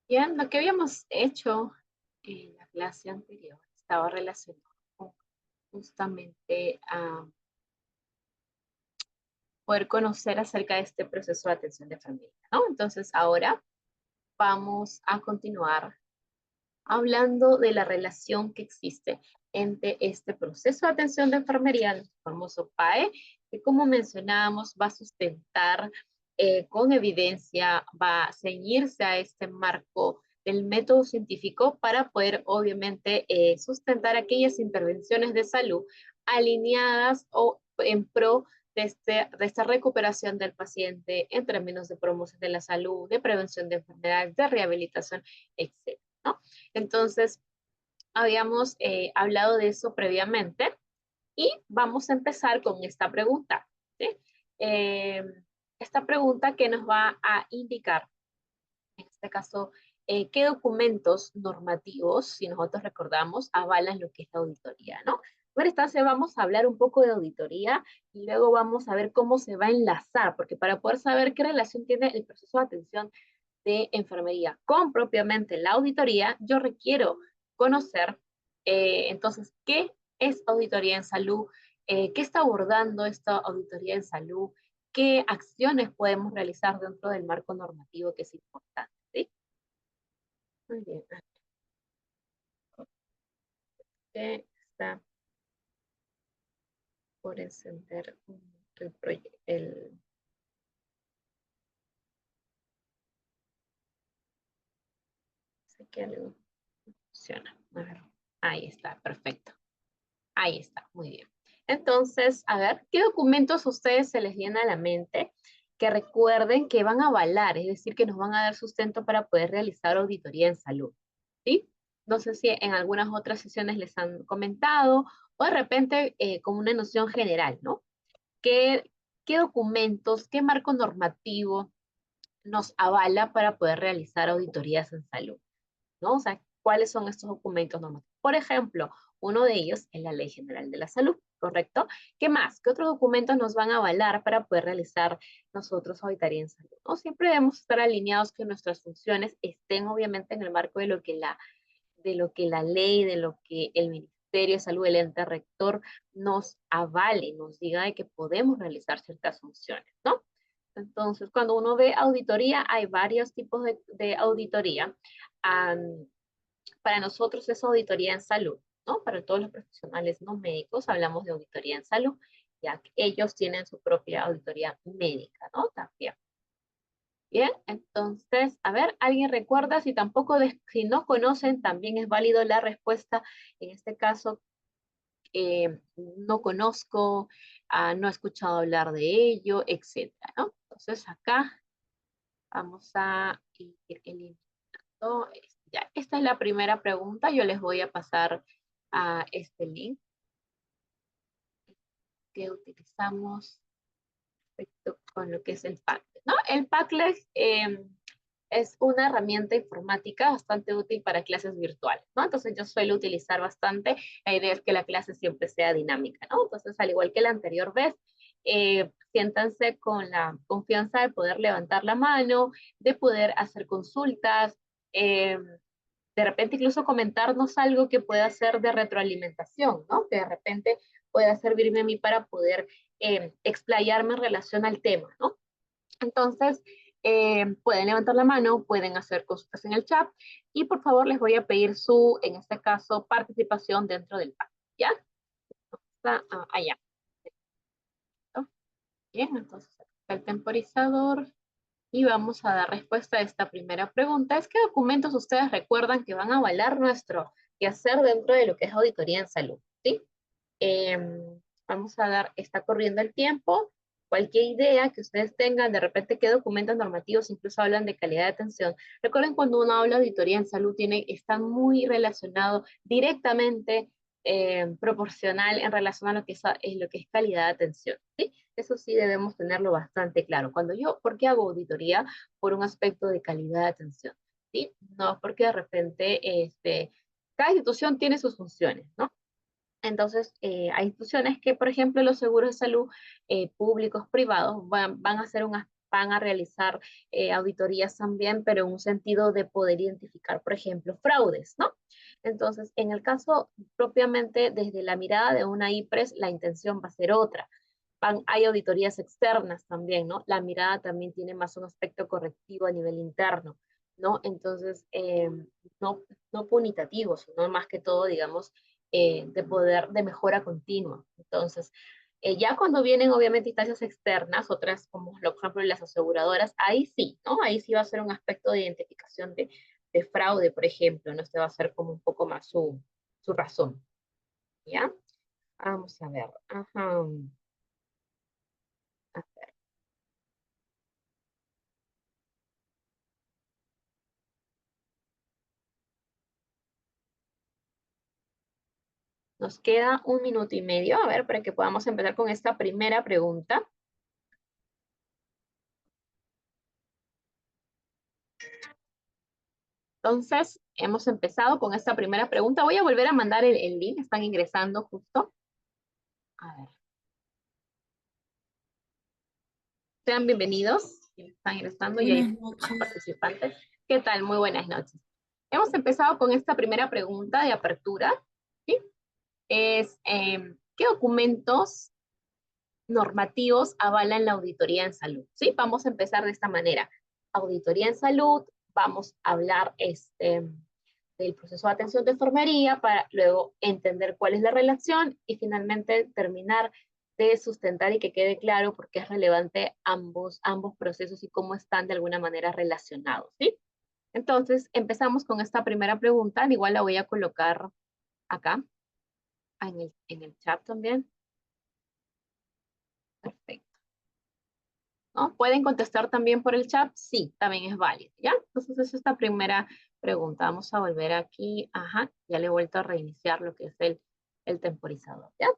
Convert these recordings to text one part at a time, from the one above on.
Bien, lo que habíamos hecho en la clase anterior estaba relacionado con justamente a poder conocer acerca de este proceso de atención de familia, ¿no? Entonces, ahora vamos a continuar hablando de la relación que existe entre este proceso de atención de enfermería, el famoso PAE, que como mencionábamos va a sustentar con evidencia, va a ceñirse a este marco del método científico para poder obviamente sustentar aquellas intervenciones de salud alineadas o en pro de esta recuperación del paciente en términos de promoción de la salud, de prevención de enfermedades, de rehabilitación, etc. ¿No? Entonces, habíamos hablado de eso previamente y vamos a empezar con esta pregunta. ¿Sí? Eh, esta pregunta que nos va a indicar, en este caso, qué documentos normativos, si nosotros recordamos, avalan lo que es la auditoría, ¿no? En esta instancia vamos a hablar un poco de auditoría y luego vamos a ver cómo se va a enlazar, porque para poder saber qué relación tiene el proceso de atención de enfermería con propiamente la auditoría, yo requiero conocer entonces qué es auditoría en salud, qué está abordando esta auditoría en salud, qué acciones podemos realizar dentro del marco normativo que es importante. ¿Sí? Muy bien. Está por encender el proyecto. Sé que algo funciona. A ver, ahí está, perfecto. Ahí está, muy bien. Entonces, a ver, ¿qué documentos a ustedes se les viene a la mente que recuerden que van a avalar, es decir, que nos van a dar sustento para poder realizar auditoría en salud? ¿Sí? No sé si en algunas otras sesiones les han comentado o de repente como una noción general, ¿no? ¿Qué, qué documentos, qué marco normativo nos avala para poder realizar auditorías en salud? ¿No? O sea, ¿cuáles son estos documentos normativos? Por ejemplo, uno de ellos es la Ley General de la Salud, ¿correcto? ¿Qué más? ¿Qué otros documentos nos van a avalar para poder realizar nosotros auditoría en salud? ¿No? Siempre debemos estar alineados que nuestras funciones estén obviamente en el marco de lo que la ley, de lo que el Ministerio de Salud, el ente rector, nos avale, nos diga de que podemos realizar ciertas funciones, ¿no? Entonces, cuando uno ve auditoría, hay varios tipos de auditoría. Um, para nosotros es auditoría en salud, ¿no? Para todos los profesionales no médicos hablamos de auditoría en salud, ya que ellos tienen su propia auditoría médica, ¿no? También. Bien, entonces, a ver, ¿alguien recuerda? Si tampoco, si no conocen, también es válido la respuesta. En este caso, no conozco, no he escuchado hablar de ello, etcétera, ¿no? Entonces, acá vamos a ir eliminando. Ya, esta es la primera pregunta. Yo les voy a pasar a este link que utilizamos respecto con lo que es el Padlet, ¿no? El Padlet es una herramienta informática bastante útil para clases virtuales, ¿no? Entonces yo suelo utilizar bastante, la idea es que la clase siempre sea dinámica, ¿no? Entonces, al igual que la anterior vez, siéntanse con la confianza de poder levantar la mano, de poder hacer consultas, de repente incluso comentarnos algo que pueda ser de retroalimentación, ¿no? Que de repente pueda servirme a mí para poder explayarme en relación al tema, ¿no? Entonces, pueden levantar la mano, pueden hacer consultas en el chat y por favor les voy a pedir su, en este caso, participación dentro del chat, ¿ya? Está allá. ¿No? Bien, entonces acá el temporizador y vamos a dar respuesta a esta primera pregunta. ¿Es qué documentos ustedes recuerdan que van a avalar nuestro quehacer dentro de lo que es auditoría en salud? ¿Sí? Eh, vamos a dar, está corriendo el tiempo. Cualquier idea que ustedes tengan, de repente qué documentos normativos incluso hablan de calidad de atención. Recuerden cuando uno habla de auditoría en salud, está muy relacionado directamente, proporcional en relación a lo que es calidad de atención. ¿Sí? Eso sí debemos tenerlo bastante claro. ¿Por qué hago auditoría? Por un aspecto de calidad de atención. ¿Sí? No porque de repente, cada institución tiene sus funciones, ¿no? Entonces, hay instituciones que, por ejemplo, los seguros de salud públicos, privados, van a hacer van a realizar auditorías también, pero en un sentido de poder identificar, por ejemplo, fraudes, ¿no? Entonces, en el caso propiamente desde la mirada de una IPRES, la intención va a ser otra. Hay auditorías externas también, ¿no? La mirada también tiene más un aspecto correctivo a nivel interno, ¿no? Entonces, no, no punitativo, sino más que todo, digamos, de poder, de mejora continua. Entonces, ya cuando vienen obviamente instancias externas, otras como por ejemplo las aseguradoras, ahí sí, ¿no? Ahí sí va a ser un aspecto de identificación de fraude, por ejemplo, ¿no? Este va a ser como un poco más su razón, ¿ya? Vamos a ver. Ajá. Nos queda 1 minuto y medio, a ver, para que podamos empezar con esta primera pregunta. Entonces, hemos empezado con esta primera pregunta. Voy a volver a mandar el link, están ingresando justo. A ver, sean bienvenidos. Están ingresando y hay Buenas más noches. participantes. ¿Qué tal? Muy buenas noches. Hemos empezado con esta primera pregunta de apertura, ¿sí? Es, ¿qué documentos normativos avalan la auditoría en salud? ¿Sí? Vamos a empezar de esta manera. Auditoría en salud, vamos a hablar del proceso de atención de enfermería para luego entender cuál es la relación y finalmente terminar de sustentar y que quede claro por qué es relevante ambos procesos y cómo están de alguna manera relacionados, ¿sí? Entonces, empezamos con esta primera pregunta, igual la voy a colocar acá, en el chat también. Perfecto. ¿No? ¿Pueden contestar también por el chat? Sí, también es válido, ¿ya? Entonces, es esta primera pregunta. Vamos a volver aquí. Ajá, ya le he vuelto a reiniciar lo que es el temporizador, ¿ya?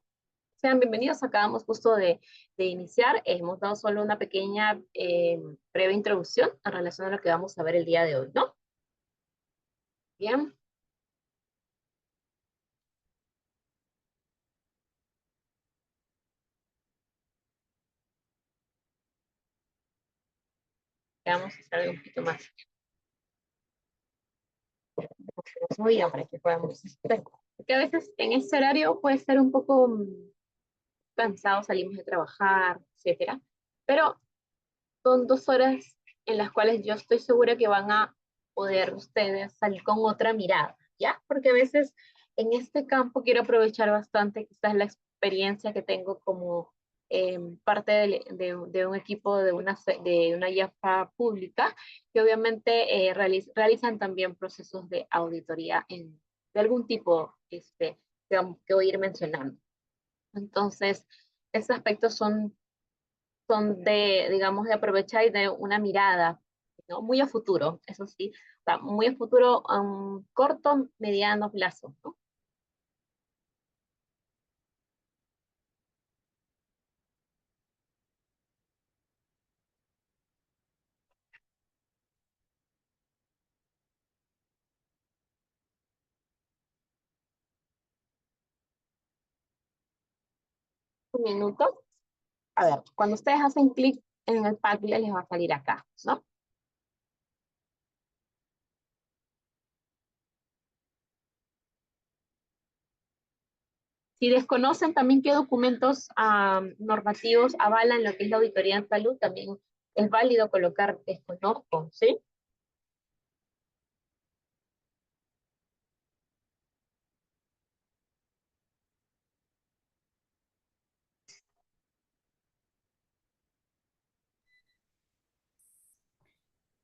Sean bienvenidos. Acabamos justo de iniciar. Hemos dado solo una pequeña breve introducción en relación a lo que vamos a ver el día de hoy, ¿no? Bien. Vamos a hacer un poquito más. Muy bien, para que podamos ver. Porque a veces en este horario puede ser un poco cansados, salimos de trabajar, etcétera. Pero son 2 horas en las cuales yo estoy segura que van a poder ustedes salir con otra mirada, ¿ya? Porque a veces en este campo quiero aprovechar bastante quizás la experiencia que tengo como parte de un equipo de una IAFA pública, que obviamente realizan también procesos de auditoría de algún tipo que voy a ir mencionando. Entonces, estos aspectos son de, digamos, de aprovechar y de una mirada, ¿no? Muy a futuro, eso sí, o sea, muy a futuro, a un corto, mediano plazo, ¿no? 1 minuto. A ver, cuando ustedes hacen clic en el Padlet les va a salir acá, ¿no? Si desconocen también qué documentos normativos avalan lo que es la auditoría en salud, también es válido colocar desconozco, ¿sí?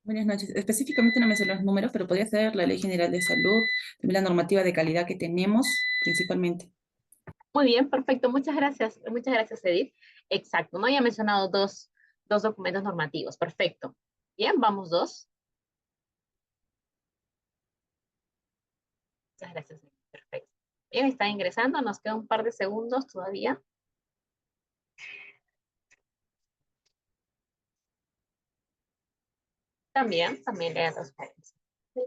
Buenas noches. Específicamente no me sé los números, pero podría ser la Ley General de Salud, también la normativa de calidad que tenemos principalmente. Muy bien, perfecto. Muchas gracias, Edith. Exacto, no había mencionado dos documentos normativos. Perfecto. Bien, vamos dos. Muchas gracias, Edith. Perfecto. Bien, está ingresando, nos queda un par de segundos todavía. También le da transparencia. Sí.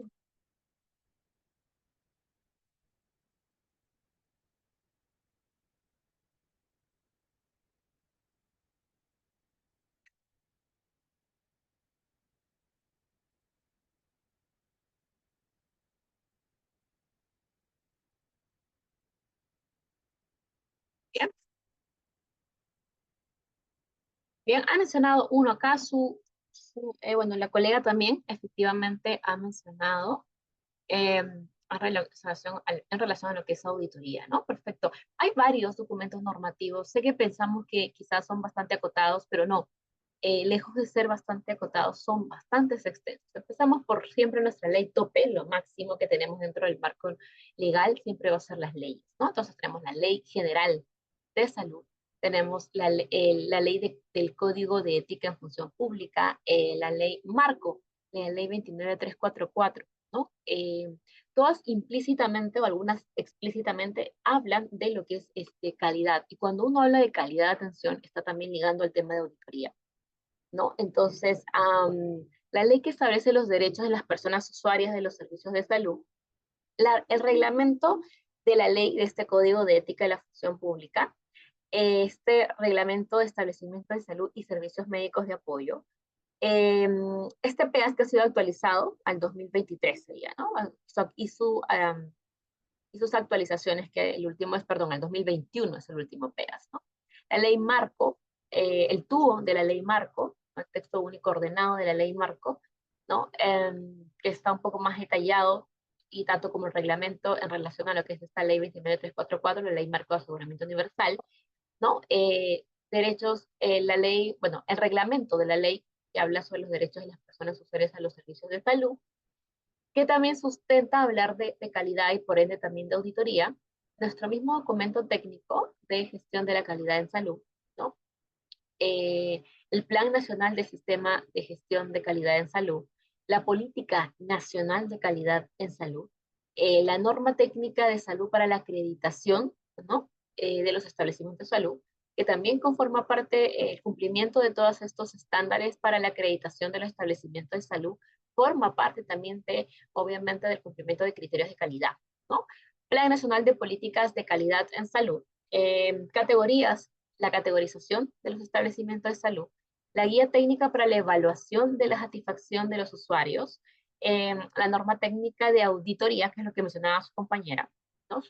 Bien, ha mencionado uno acá, bueno, la colega también efectivamente ha mencionado en relación a lo que es auditoría, ¿no? Perfecto. Hay varios documentos normativos. Sé que pensamos que quizás son bastante acotados, pero no. Lejos de ser bastante acotados, son bastante extensos. Empezamos por siempre nuestra ley tope, lo máximo que tenemos dentro del marco legal siempre va a ser las leyes, ¿no? Entonces tenemos la Ley General de Salud, tenemos la ley del Código de Ética en Función Pública, la ley marco, la ley 29344, ¿no? Todas implícitamente o algunas explícitamente hablan de lo que es calidad. Y cuando uno habla de calidad de atención, está también ligando al tema de auditoría, ¿no? Entonces, la ley que establece los derechos de las personas usuarias de los servicios de salud, el reglamento de la ley de este Código de Ética de la Función Pública, este reglamento de establecimiento de salud y servicios médicos de apoyo, este PEAS que ha sido actualizado al 2023 sería, ¿no? Y sus actualizaciones, que el último es, perdón, el 2021 es el último PEAS, ¿no? La ley marco, el tubo de la ley marco, el texto único ordenado de la ley marco, ¿no? Que está un poco más detallado y tanto como el reglamento en relación a lo que es esta ley 29344, la ley marco de aseguramiento universal, ¿no? Derechos, la ley, bueno, el reglamento de la ley que habla sobre los derechos de las personas usuarias a los servicios de salud, que también sustenta hablar de calidad y por ende también de auditoría, nuestro mismo documento técnico de gestión de la calidad en salud, ¿no? El Plan Nacional de Sistema de Gestión de Calidad en Salud, la Política Nacional de Calidad en Salud, la norma técnica de salud para la acreditación, ¿no? De los establecimientos de salud, que también conforma parte el cumplimiento de todos estos estándares para la acreditación de los establecimientos de salud, forma parte también de, obviamente, del cumplimiento de criterios de calidad, ¿no? Plan Nacional de Políticas de Calidad en Salud, categorías, la categorización de los establecimientos de salud, la guía técnica para la evaluación de la satisfacción de los usuarios, la norma técnica de auditoría, que es lo que mencionaba su compañera, ¿no?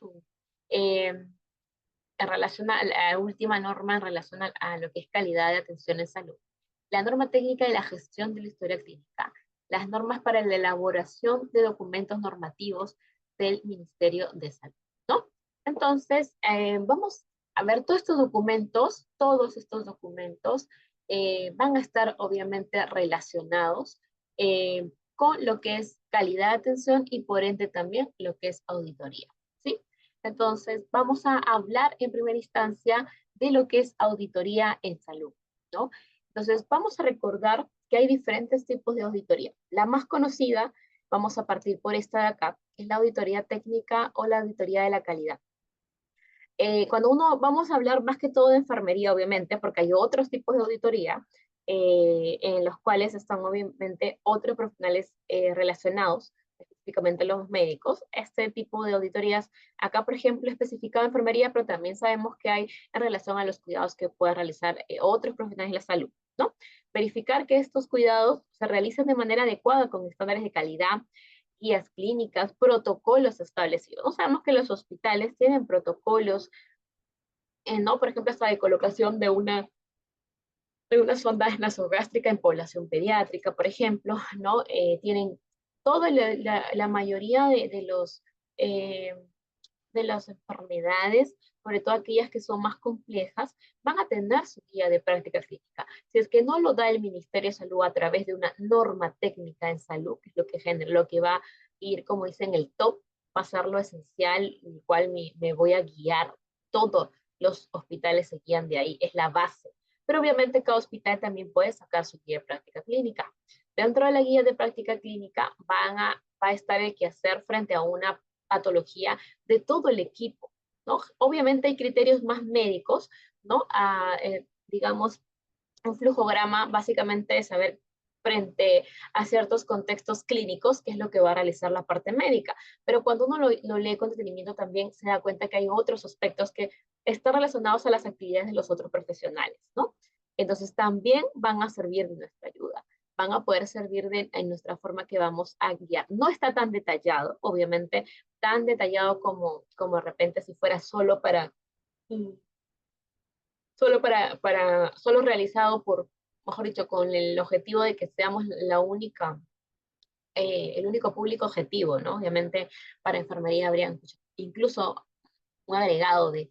En relación a la última norma en relación a lo que es calidad de atención en salud, la norma técnica de la gestión de la historia clínica, las normas para la elaboración de documentos normativos del Ministerio de Salud, ¿no? Entonces, vamos a ver todos estos documentos van a estar obviamente relacionados con lo que es calidad de atención y por ende también lo que es auditoría, ¿sí? Entonces, vamos a hablar en primera instancia de lo que es auditoría en salud, ¿no? Entonces, vamos a recordar que hay diferentes tipos de auditoría. La más conocida, vamos a partir por esta de acá, es la auditoría técnica o la auditoría de la calidad. Cuando vamos a hablar más que todo de enfermería, obviamente, porque hay otros tipos de auditoría, en los cuales están obviamente otros profesionales relacionados, específicamente los médicos. Este tipo de auditorías, acá por ejemplo, especificado en enfermería, pero también sabemos que hay en relación a los cuidados que puedan realizar otros profesionales de la salud, ¿no? Verificar que estos cuidados se realicen de manera adecuada con estándares de calidad, guías clínicas, protocolos establecidos. No sabemos que los hospitales tienen protocolos, ¿no? Por ejemplo, hasta de colocación de una sonda nasogástrica en población pediátrica, por ejemplo, ¿no? Tienen toda la mayoría eh, de las enfermedades, sobre todo aquellas que son más complejas, van a tener su guía de práctica clínica. Si es que no lo da el Ministerio de Salud a través de una norma técnica en salud, que es lo que genera, lo que va a ir, como dicen, el top, pasar lo esencial, el cual me voy a guiar, todos los hospitales se guían de ahí, es la base. Pero obviamente cada hospital también puede sacar su guía de práctica clínica. Dentro de la guía de práctica clínica va a estar el quehacer frente a una patología de todo el equipo, ¿no? Obviamente hay criterios más médicos, ¿no? Digamos, un flujograma básicamente es saber frente a ciertos contextos clínicos qué es lo que va a realizar la parte médica, pero cuando uno lo lee con detenimiento también se da cuenta que hay otros aspectos que están relacionados a las actividades de los otros profesionales, ¿no? Entonces también van a servir de nuestra ayuda, van a poder servir en nuestra forma que vamos a guiar. No está tan detallado, obviamente, tan detallado como de repente si fuera solo solo realizado por, mejor dicho, con el objetivo de que seamos el único público objetivo, ¿no? Obviamente para enfermería habría incluso un agregado de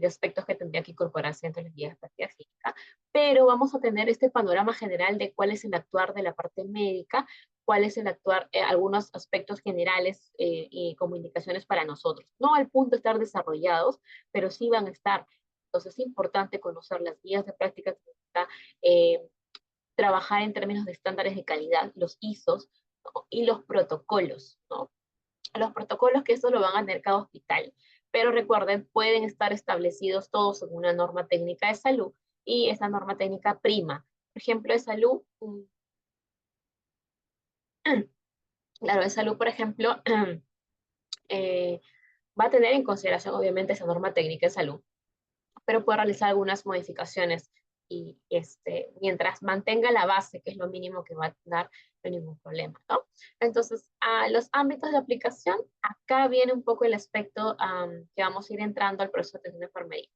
aspectos que tendría que incorporarse dentro de las guías de práctica clínica, pero vamos a tener este panorama general de cuál es el actuar de la parte médica, cuál es el actuar, algunos aspectos generales y como indicaciones para nosotros. No al punto de estar desarrollados, pero sí van a estar. Entonces es importante conocer las guías de práctica clínica, eh, trabajar en términos de estándares de calidad, los ISOs, ¿no? Y los protocolos, ¿no? Los protocolos que eso lo van a tener cada hospital, pero recuerden, pueden estar establecidos todos en una norma técnica de salud y esa norma técnica prima. Por ejemplo, de salud, claro, de salud, por ejemplo, eh, va a tener en consideración obviamente esa norma técnica de salud, pero puede realizar algunas modificaciones y mientras mantenga la base, que es lo mínimo que va a dar, no hay ningún problema, ¿no? Entonces, a los ámbitos de aplicación, acá viene un poco el aspecto que vamos a ir entrando al proceso de atención de enfermería.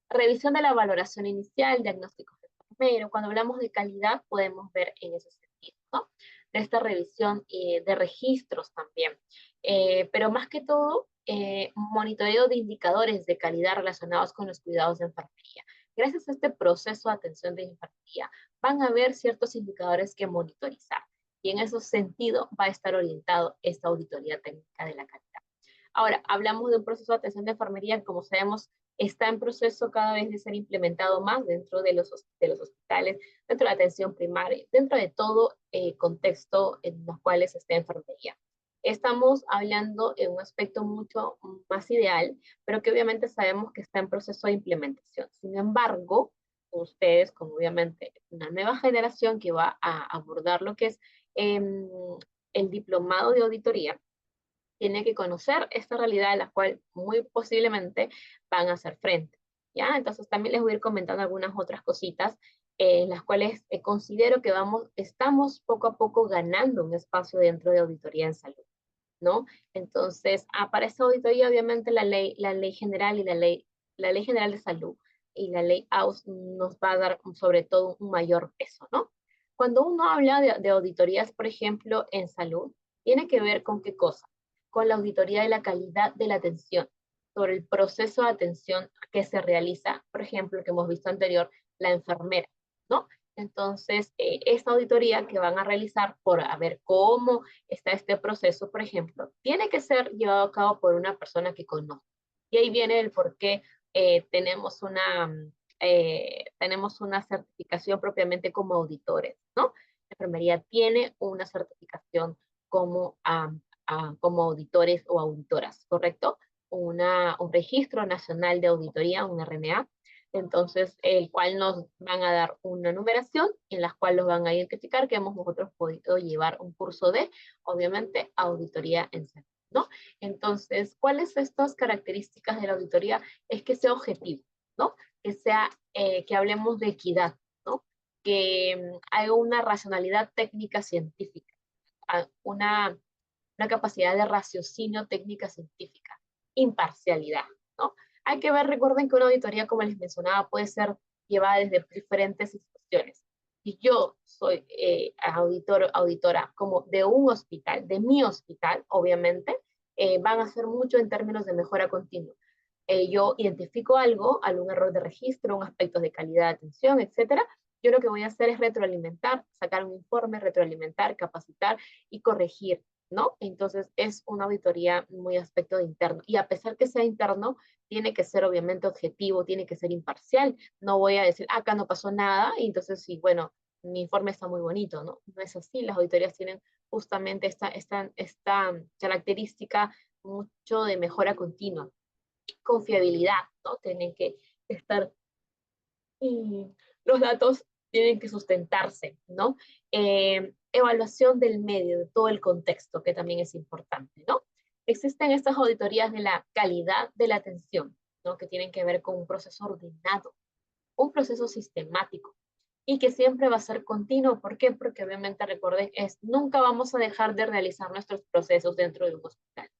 Revisión de la valoración inicial, diagnósticos de enfermero. Cuando hablamos de calidad, podemos ver en ese sentido, ¿no? De esta revisión de registros también. Pero más que todo, monitoreo de indicadores de calidad relacionados con los cuidados de enfermería. Gracias a este proceso de atención de enfermería, van a haber ciertos indicadores que monitorizar. Y en ese sentido va a estar orientado esta auditoría técnica de la calidad. Ahora, hablamos de un proceso de atención de enfermería, como sabemos, está en proceso cada vez de ser implementado más dentro de los hospitales, dentro de la atención primaria, dentro de todo contexto en los cuales está enfermería. Estamos hablando en un aspecto mucho más ideal, pero que obviamente sabemos que está en proceso de implementación. Sin embargo, ustedes, como obviamente una nueva generación que va a abordar lo que es el diplomado de auditoría, tiene que conocer esta realidad a la cual muy posiblemente van a hacer frente, ¿ya? Entonces también les voy a ir comentando algunas otras cositas en las cuales considero que estamos poco a poco ganando un espacio dentro de auditoría en salud, ¿no? Entonces, para esa auditoría, obviamente, la ley general y la ley general de salud y la ley AUS nos va a dar sobre todo un mayor peso, ¿no? Cuando uno habla de auditorías, por ejemplo, en salud, tiene que ver con qué cosa, con la auditoría de la calidad de la atención, sobre el proceso de atención que se realiza, por ejemplo, que hemos visto anterior, la enfermera, ¿no? Entonces, esta auditoría que van a realizar por a ver cómo está este proceso, por ejemplo, tiene que ser llevado a cabo por una persona que conozca. Y ahí viene el por qué tenemos una certificación propiamente como auditores, ¿no? La enfermería tiene una certificación como, como auditores o auditoras, ¿correcto? Un registro nacional de auditoría, un RNA, entonces el cual nos van a dar una numeración en la cual los van a identificar que hemos nosotros podido llevar un curso de, obviamente, auditoría en salud, ¿no? Entonces, ¿cuáles son estas características de la auditoría? Es que sea objetivo, ¿no? Que hablemos de equidad, ¿no? Que haya una racionalidad técnica científica, una capacidad de raciocinio técnica científica, imparcialidad, ¿no? Hay que ver, recuerden que una auditoría, como les mencionaba, puede ser llevada desde diferentes instituciones. Si yo soy auditora como de un hospital, de mi hospital, obviamente, van a hacer mucho en términos de mejora continua. Yo identifico algún error de registro, un aspecto de calidad de atención, etcétera. Yo lo que voy a hacer es retroalimentar, sacar un informe, retroalimentar, capacitar y corregir, ¿no? Entonces es una auditoría muy aspecto de interno. Y a pesar que sea interno, tiene que ser obviamente objetivo, tiene que ser imparcial. No voy a decir, acá no pasó nada, y entonces sí, bueno, mi informe está muy bonito, ¿no? No es así, las auditorías tienen justamente esta característica mucho de mejora continua, confiabilidad, ¿no? Tienen que estar, los datos tienen que sustentarse, ¿no? Evaluación del medio, de todo el contexto, que también es importante, ¿no? Existen estas auditorías de la calidad de la atención, ¿no? Que tienen que ver con un proceso ordenado, un proceso sistemático y que siempre va a ser continuo. ¿Por qué? Porque obviamente recuerden, nunca vamos a dejar de realizar nuestros procesos dentro de un hospital.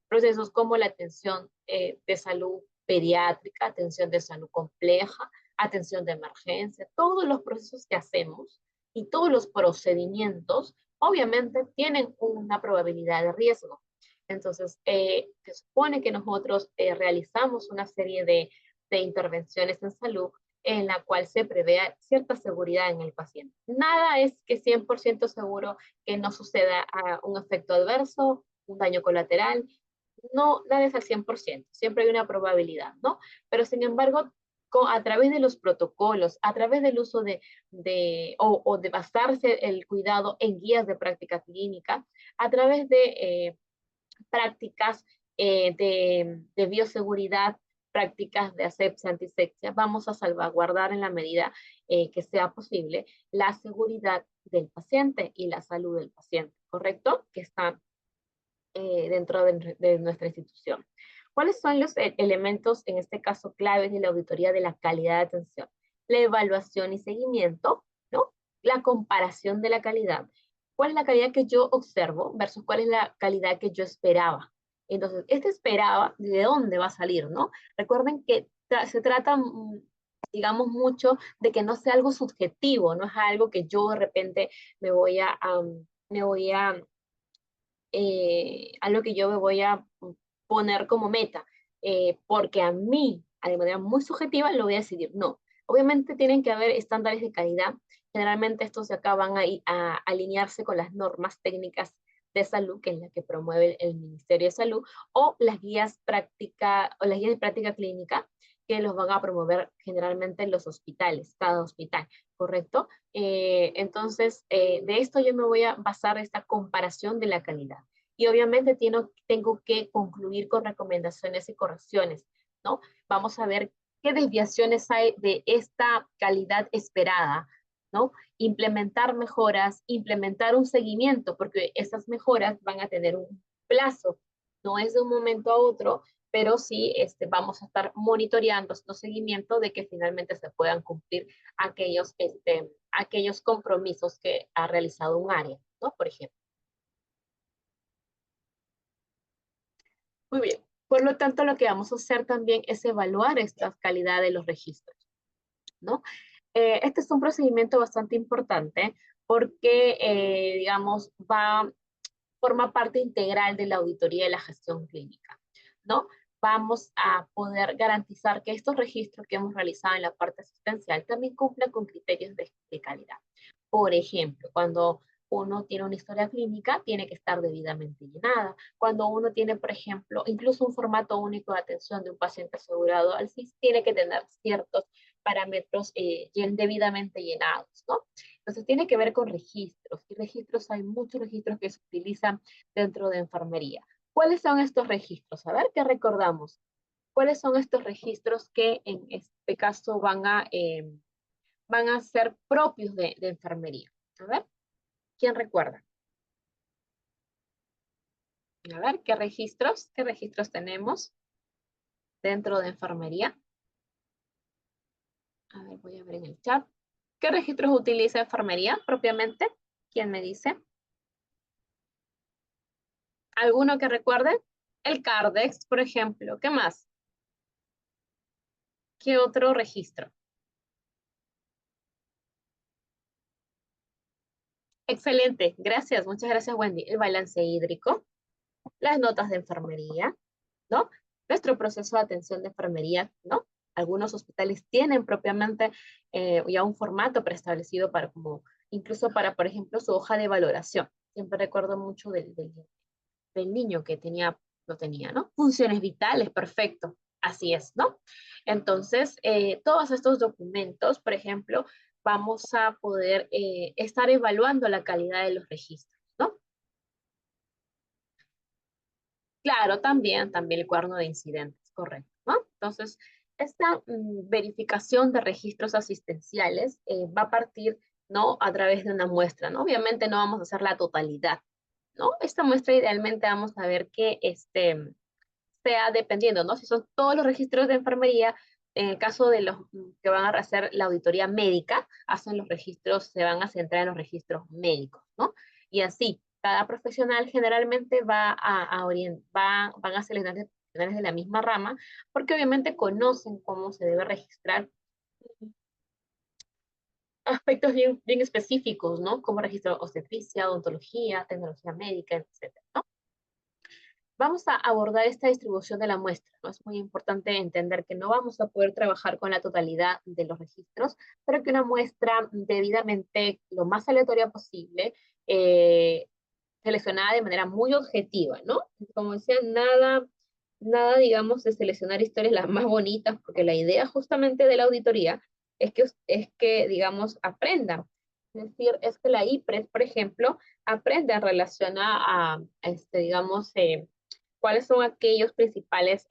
Procesos como la atención de salud pediátrica, atención de salud compleja, atención de emergencia, todos los procesos que hacemos y todos los procedimientos, obviamente tienen una probabilidad de riesgo. Entonces, se supone que nosotros realizamos una serie de intervenciones en salud en la cual se prevea cierta seguridad en el paciente. Nada es que 100% seguro que no suceda un efecto adverso, un daño colateral. No, nada es al 100%, siempre hay una probabilidad, ¿no? Pero sin embargo, a través de los protocolos, a través del uso o de basarse el cuidado en guías de práctica clínica, a través de prácticas de bioseguridad, prácticas de asepsia, antisepsia, vamos a salvaguardar en la medida que sea posible la seguridad del paciente y la salud del paciente, ¿correcto? Que está dentro de nuestra institución. ¿Cuáles son los elementos, en este caso, claves de la auditoría de la calidad de atención? La evaluación y seguimiento, ¿no? La comparación de la calidad. ¿Cuál es la calidad que yo observo versus cuál es la calidad que yo esperaba? Entonces, este esperaba, ¿de dónde va a salir, no? Recuerden que se trata, digamos, mucho de que no sea algo subjetivo, no es algo que yo de repente me voy a, me voy a lo que yo me voy a poner como meta, porque a mí, de manera muy subjetiva, lo voy a decidir. No, obviamente tienen que haber estándares de calidad. Generalmente estos se acaban a alinearse con las normas técnicas de salud, que es la que promueve el Ministerio de Salud, o las guías o las guías de práctica clínica, que los van a promover generalmente en los hospitales, cada hospital, ¿correcto? Entonces, de esto yo me voy a basar esta comparación de la calidad. Y obviamente tengo que concluir con recomendaciones y correcciones, ¿no? Vamos a ver qué desviaciones hay de esta calidad esperada, ¿no? Implementar mejoras, implementar un seguimiento, porque esas mejoras van a tener un plazo, no es de un momento a otro, pero sí vamos a estar monitoreando estos seguimientos de que finalmente se puedan cumplir aquellos compromisos que ha realizado un área, ¿no? Por ejemplo. Muy bien. Por lo tanto, lo que vamos a hacer también es evaluar esta calidad de los registros, ¿no? Este es un procedimiento bastante importante porque, digamos, forma parte integral de la auditoría de la gestión clínica, ¿no? Vamos a poder garantizar que estos registros que hemos realizado en la parte asistencial también cumplan con criterios de calidad. Por ejemplo, cuando uno tiene una historia clínica, tiene que estar debidamente llenada. Cuando uno tiene, por ejemplo, incluso un formato único de atención de un paciente asegurado al CIS, tiene que tener ciertos parámetros debidamente llenados, ¿no? Entonces tiene que ver con registros. Y registros, hay muchos registros que se utilizan dentro de enfermería. ¿Cuáles son estos registros? A ver, ¿qué recordamos? ¿Cuáles son estos registros que en este caso van a ser propios de enfermería? A ver, ¿quién recuerda? A ver, qué registros tenemos dentro de enfermería? A ver, voy a ver en el chat. ¿Qué registros utiliza enfermería propiamente? ¿Quién me dice? ¿Alguno que recuerde? El Cardex, por ejemplo. ¿Qué más? ¿Qué otro registro? Excelente, gracias, muchas gracias, Wendy. El balance hídrico, las notas de enfermería, ¿no? Nuestro proceso de atención de enfermería, ¿no? Algunos hospitales tienen propiamente ya un formato preestablecido para como, incluso para, por ejemplo, su hoja de valoración. Siempre recuerdo mucho del niño que lo tenía, ¿no? Funciones vitales, perfecto. Así es, ¿no? Entonces, todos estos documentos, por ejemplo, vamos a poder estar evaluando la calidad de los registros, ¿no? Claro, también el cuaderno de incidentes, correcto, ¿no? Entonces, esta verificación de registros asistenciales va a partir, ¿no? A través de una muestra, ¿no? Obviamente no vamos a hacer la totalidad, ¿no? Esta muestra idealmente vamos a ver que sea dependiendo, ¿no? Si son todos los registros de enfermería, en el caso de los que van a hacer la auditoría médica, hacen los registros, se van a centrar en los registros médicos, ¿no? Y así, cada profesional generalmente van a ser estudiantes profesionales de la misma rama, porque obviamente conocen cómo se debe registrar aspectos bien específicos, ¿no? Como registro de obstetricia, odontología, tecnología médica, etcétera, ¿no? Vamos a abordar esta distribución de la muestra, ¿no? Es muy importante entender que no vamos a poder trabajar con la totalidad de los registros, pero que una muestra debidamente lo más aleatoria posible, eh, seleccionada de manera muy objetiva, ¿no? Como decía, nada, digamos, de seleccionar historias las más bonitas, porque la idea justamente de la auditoría es que digamos, aprendan. Es decir, es que la IPRES, por ejemplo, aprende en relación digamos, cuáles son aquellos principales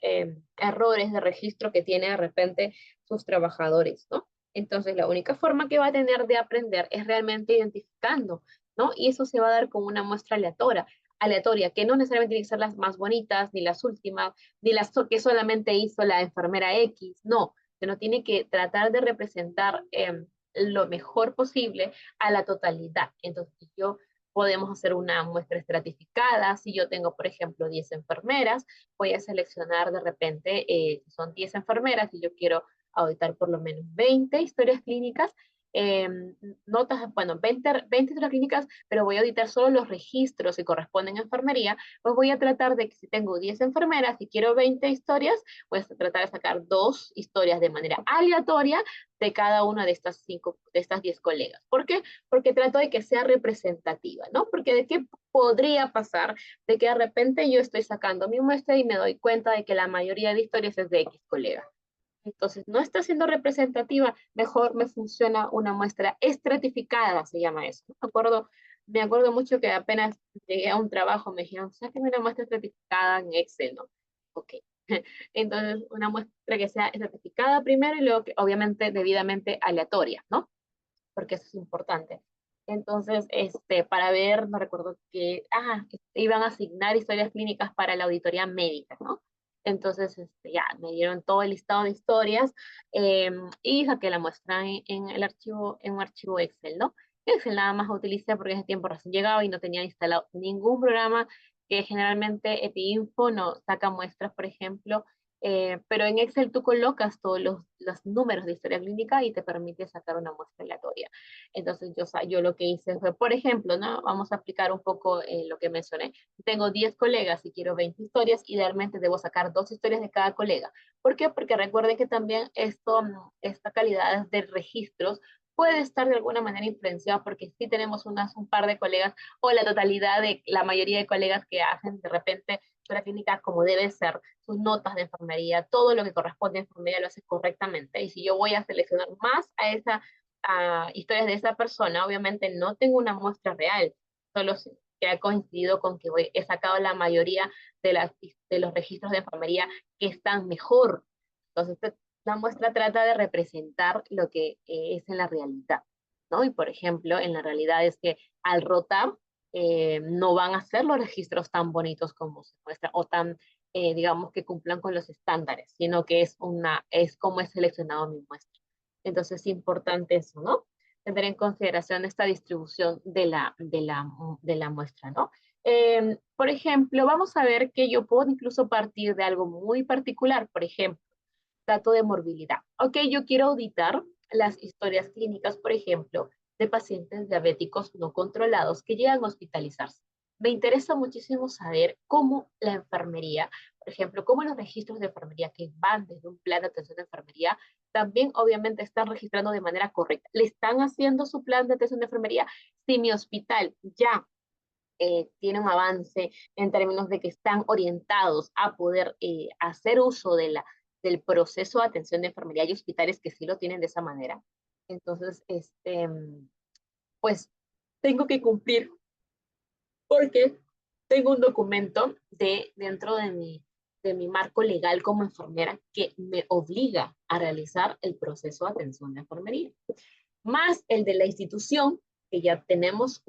errores de registro que tiene de repente sus trabajadores, ¿no? Entonces, la única forma que va a tener de aprender es realmente identificando, ¿no? Y eso se va a dar con una muestra aleatoria, que no necesariamente tiene que ser las más bonitas, ni las últimas, ni las que solamente hizo la enfermera X, no, sino tiene que tratar de representar lo mejor posible a la totalidad. Entonces, yo podemos hacer una muestra estratificada. Si yo tengo, por ejemplo, 10 enfermeras, voy a seleccionar de repente, si son 10 enfermeras y yo quiero auditar por lo menos 20 historias clínicas, eh, notas, bueno, 20 historias clínicas, pero voy a auditar solo los registros que corresponden a enfermería, pues voy a tratar de que si tengo 10 enfermeras y quiero 20 historias, voy a tratar de sacar 2 historias de manera aleatoria de cada una de estas 10 colegas. ¿Por qué? Porque trato de que sea representativa, ¿no? Porque de qué podría pasar de que de repente yo estoy sacando mi muestra y me doy cuenta de que la mayoría de historias es de X colega. Entonces, no está siendo representativa, mejor me funciona una muestra estratificada, se llama eso. Me acuerdo mucho que apenas llegué a un trabajo, me dijeron, sáqueme una muestra estratificada en Excel, ¿no? Ok. Entonces, una muestra que sea estratificada primero y luego que obviamente debidamente aleatoria, ¿no? Porque eso es importante. Entonces, para ver, no recuerdo que, iban a asignar historias clínicas para la auditoría médica, ¿no? Entonces, ya, me dieron todo el listado de historias y saqué la muestra en el archivo, en un archivo Excel, ¿no? Excel nada más utilicé porque ese tiempo recién llegaba y no tenía instalado ningún programa que generalmente EpiInfo no saca muestras, por ejemplo, pero en Excel tú colocas todos los números de historia clínica y te permite sacar una muestra aleatoria. Entonces yo lo que hice fue, por ejemplo, ¿no? Vamos a aplicar un poco lo que mencioné. Tengo 10 colegas y quiero 20 historias, idealmente debo sacar 2 historias de cada colega. ¿Por qué? Porque recuerden que también esta calidad de registros puede estar de alguna manera influenciada porque si tenemos un par de colegas o la totalidad de la mayoría de colegas que hacen de repente historia clínica como debe ser, sus notas de enfermería, todo lo que corresponde a enfermería lo hace correctamente. Y si yo voy a seleccionar más a historias de esa persona, obviamente no tengo una muestra real, solo que ha coincidido con que he sacado la mayoría de los registros de enfermería que están mejor. Entonces, la muestra trata de representar lo que es en la realidad, ¿no? Y por ejemplo, en la realidad es que al rotar, no van a ser los registros tan bonitos como se muestra o tan, digamos, que cumplan con los estándares, sino que es como he seleccionado mi muestra. Entonces es importante eso, ¿no? Tener en consideración esta distribución de la muestra, ¿no? Por ejemplo, vamos a ver que yo puedo incluso partir de algo muy particular, por ejemplo, dato de morbilidad. Ok, yo quiero auditar las historias clínicas, por ejemplo, de pacientes diabéticos no controlados que llegan a hospitalizarse. Me interesa muchísimo saber cómo la enfermería, por ejemplo, cómo los registros de enfermería que van desde un plan de atención de enfermería, también obviamente están registrando de manera correcta. ¿Le están haciendo su plan de atención de enfermería? Si mi hospital ya tiene un avance en términos de que están orientados a poder hacer uso del proceso de atención de enfermería y hospitales que sí lo tienen de esa manera. Entonces, pues tengo que cumplir porque tengo un documento dentro de mi marco legal como enfermera que me obliga a realizar el proceso de atención de enfermería más el de la institución, que ya tenemos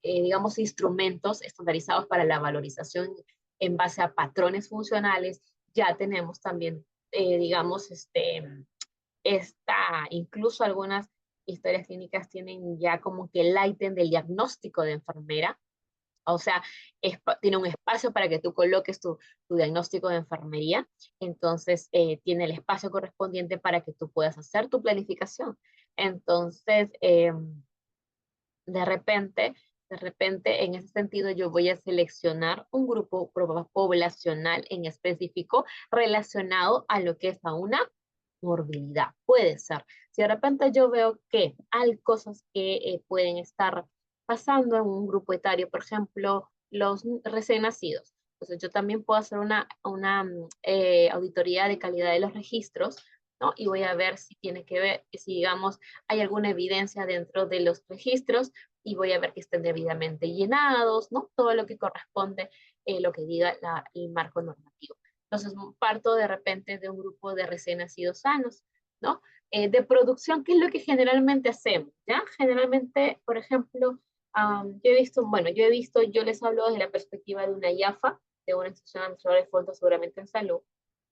digamos, instrumentos estandarizados para la valorización en base a patrones funcionales, ya tenemos también, digamos, incluso algunas historias clínicas tienen ya como que el ítem del diagnóstico de enfermera, O sea, tiene un espacio para que tú coloques tu diagnóstico de enfermería. Entonces, tiene el espacio correspondiente para que tú puedas hacer tu planificación. Entonces, de repente, de repente, en ese sentido, yo voy a seleccionar un grupo poblacional en específico relacionado a lo que es a una morbilidad. Puede ser. Si de repente yo veo que hay cosas que pueden estar pasando en un grupo etario, por ejemplo, los recién nacidos. Entonces yo también puedo hacer una auditoría de calidad de los registros, ¿no? Y voy a ver si tiene que ver, si digamos hay alguna evidencia dentro de los registros y voy a ver que estén debidamente llenados, ¿no? Todo lo que corresponde, lo que diga el marco normativo. Entonces, parto de repente de un grupo de recién nacidos sanos, ¿no? De producción, ¿qué es lo que generalmente hacemos? ¿Ya? Generalmente, por ejemplo, yo he visto, bueno, yo les hablo desde la perspectiva de una IAFA, de una institución administradora de fondos seguramente en salud,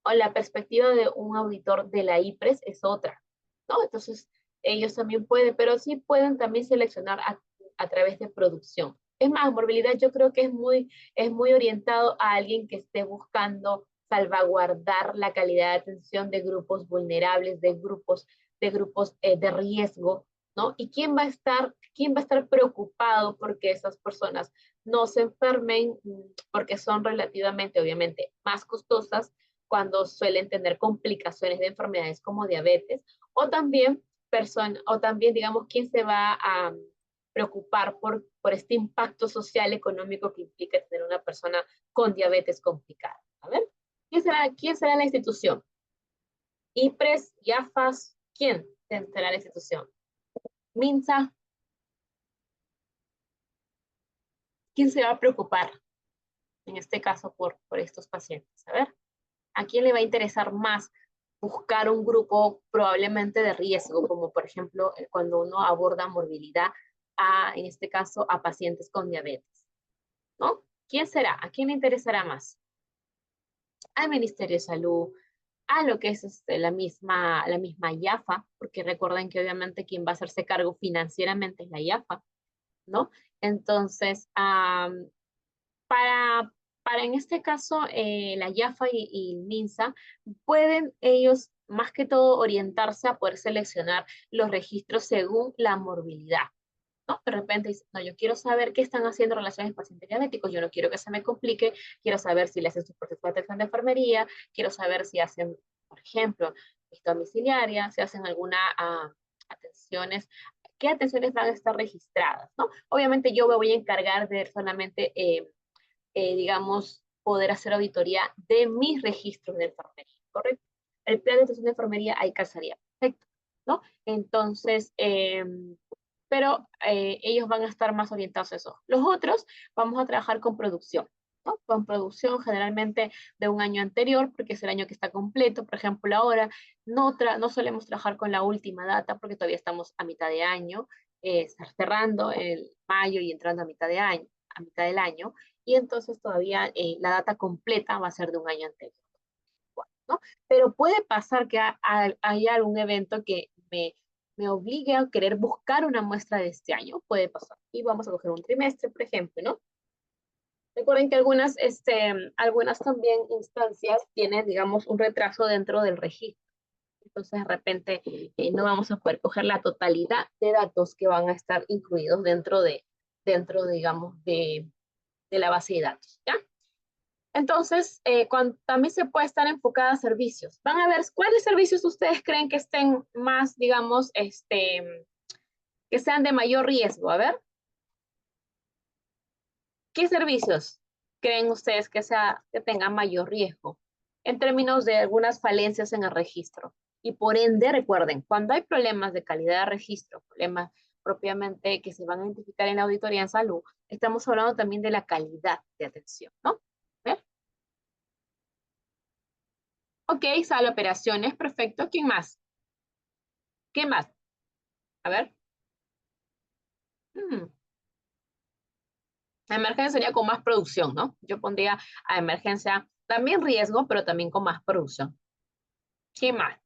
o la perspectiva de un auditor de la IPRES es otra, ¿no? Entonces, ellos también pueden, pero sí pueden también seleccionar a través de producción. Es más, morbilidad yo creo que es muy orientado a alguien que esté buscando salvaguardar la calidad de atención de grupos vulnerables, de grupos de riesgo, ¿no? ¿Y quién va a estar preocupado porque esas personas no se enfermen, porque son relativamente, obviamente, más costosas cuando suelen tener complicaciones de enfermedades como diabetes, o también, digamos, quién se va a preocupar por este impacto social, económico que implica tener una persona con diabetes complicada. A ver, ¿quién será la institución? IPRES, IAFAS, ¿quién será la institución? MINSA, ¿quién se va a preocupar en este caso por estos pacientes? A ver, ¿a quién le va a interesar más buscar un grupo probablemente de riesgo, como por ejemplo cuando uno aborda morbilidad, en este caso a pacientes con diabetes, ¿no? ¿Quién será? ¿A quién le interesará más? Al Ministerio de Salud, a lo que es la misma IAFA, porque recuerden que obviamente quien va a hacerse cargo financieramente es la IAFA, ¿no? Entonces, para, para en este caso, la IAFA y MINSA pueden ellos más que todo orientarse a poder seleccionar los registros según la morbilidad, ¿no? De repente dicen, no, yo quiero saber qué están haciendo en relación a los pacientes diabéticos, yo no quiero que se me complique, quiero saber si le hacen su proceso de atención de enfermería, quiero saber si hacen, por ejemplo, visita domiciliaria, si hacen alguna atenciones, qué atenciones van a estar registradas, ¿no? Obviamente yo me voy a encargar de solamente, digamos, poder hacer auditoría de mis registros de enfermería, ¿correcto? El plan de atención de enfermería ahí calzaría, perfecto, ¿no? Entonces, pero ellos van a estar más orientados a eso. Los otros vamos a trabajar con producción, ¿no? Con producción generalmente de un año anterior, porque es el año que está completo. Por ejemplo, ahora no solemos trabajar con la última data porque todavía estamos a mitad de año, cerrando el mayo y entrando a mitad de año, a mitad del año, y entonces todavía la data completa va a ser de un año anterior, ¿no? Pero puede pasar que haya algún evento que me obligue a querer buscar una muestra de este año, puede pasar. Y vamos a coger un trimestre, por ejemplo, ¿no? Recuerden que algunas también instancias tienen, digamos, un retraso dentro del registro. Entonces, de repente, no vamos a poder coger la totalidad de datos que van a estar incluidos dentro, digamos, de la base de datos, ¿ya? Entonces, también se puede estar enfocada a servicios. Van a ver cuáles servicios ustedes creen que estén más, digamos, que sean de mayor riesgo. A ver, ¿qué servicios creen ustedes que tengan mayor riesgo en términos de algunas falencias en el registro? Y por ende, recuerden, cuando hay problemas de calidad de registro, problemas propiamente que se van a identificar en la auditoría en salud, estamos hablando también de la calidad de atención, ¿no? ¿Ver? Ok, sala de operaciones, perfecto. ¿Quién más? ¿Qué más? A ver. Hmm, La emergencia sería con más producción, ¿no? Yo pondría a emergencia también riesgo, pero también con más producción. ¿Qué más?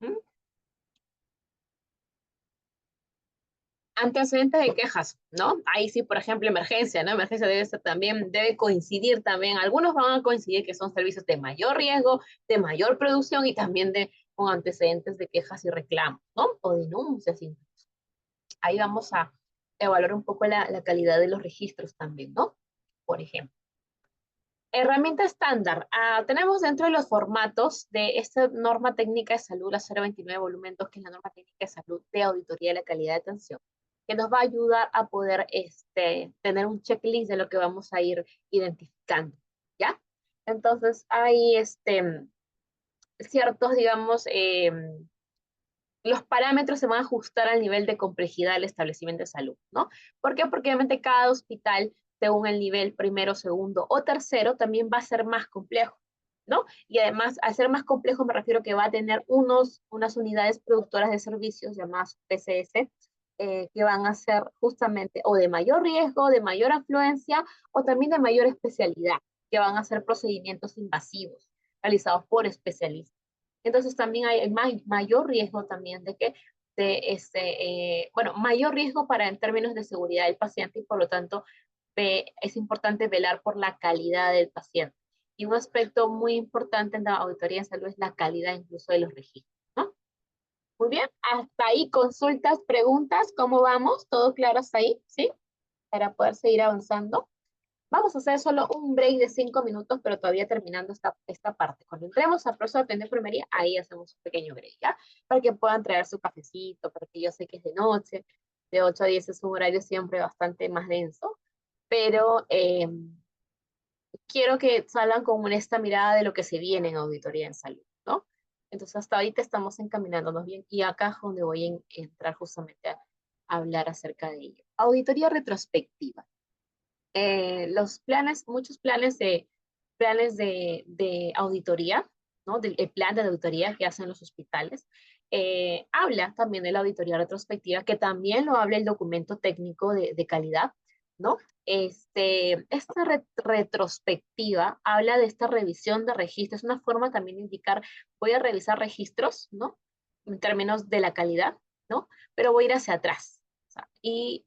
¿Mm? Antecedentes de quejas, ¿no? Ahí sí, por ejemplo, emergencia, ¿no? Emergencia debe ser también, debe coincidir también, algunos van a coincidir que son servicios de mayor riesgo, de mayor producción y también con antecedentes de quejas y reclamos, ¿no? O denuncias incluso. Ahí vamos a evaluar un poco la calidad de los registros también, ¿no? Por ejemplo. Herramienta estándar. Tenemos dentro de los formatos de esta norma técnica de salud, la 029 volumen 2, que es la norma técnica de salud de auditoría de la calidad de atención, que nos va a ayudar a poder tener un checklist de lo que vamos a ir identificando, ¿ya? Entonces, hay ciertos, digamos, los parámetros se van a ajustar al nivel de complejidad del establecimiento de salud, ¿no? ¿Por qué? Porque obviamente cada hospital, según el nivel primero, segundo o tercero, también va a ser más complejo, ¿no? Y además, al ser más complejo me refiero que va a tener unas unidades productoras de servicios llamadas PCS, que van a ser justamente o de mayor riesgo, de mayor afluencia o también de mayor especialidad, que van a ser procedimientos invasivos realizados por especialistas. Entonces también hay mayor riesgo también de que, bueno, mayor riesgo para en términos de seguridad del paciente y por lo tanto es importante velar por la calidad del paciente. Y un aspecto muy importante en la auditoría de salud es la calidad incluso de los registros, ¿no? Muy bien, hasta ahí consultas, preguntas, ¿cómo vamos? ¿Todo claro hasta ahí? ¿Sí? Para poder seguir avanzando. Vamos a hacer solo un break de 5 minutos, pero todavía terminando esta parte. Cuando entremos al proceso de atender enfermería, ahí hacemos un pequeño break, ¿ya? Para que puedan traer su cafecito, porque yo sé que es de noche, de 8 a 10 es un horario siempre bastante más denso, pero quiero que salgan con esta mirada de lo que se viene en auditoría en salud, ¿no? Entonces, hasta ahorita estamos encaminándonos bien y acá es donde voy a entrar justamente a hablar acerca de ello. Auditoría retrospectiva. Los planes, muchos planes de auditoría, ¿no? El plan de auditoría que hacen los hospitales, habla también de la auditoría retrospectiva, que también lo habla el documento técnico de calidad, ¿no? Esta retrospectiva habla de esta revisión de registros, es una forma también de indicar, voy a revisar registros, ¿no? En términos de la calidad, ¿no? Pero voy a ir hacia atrás. Y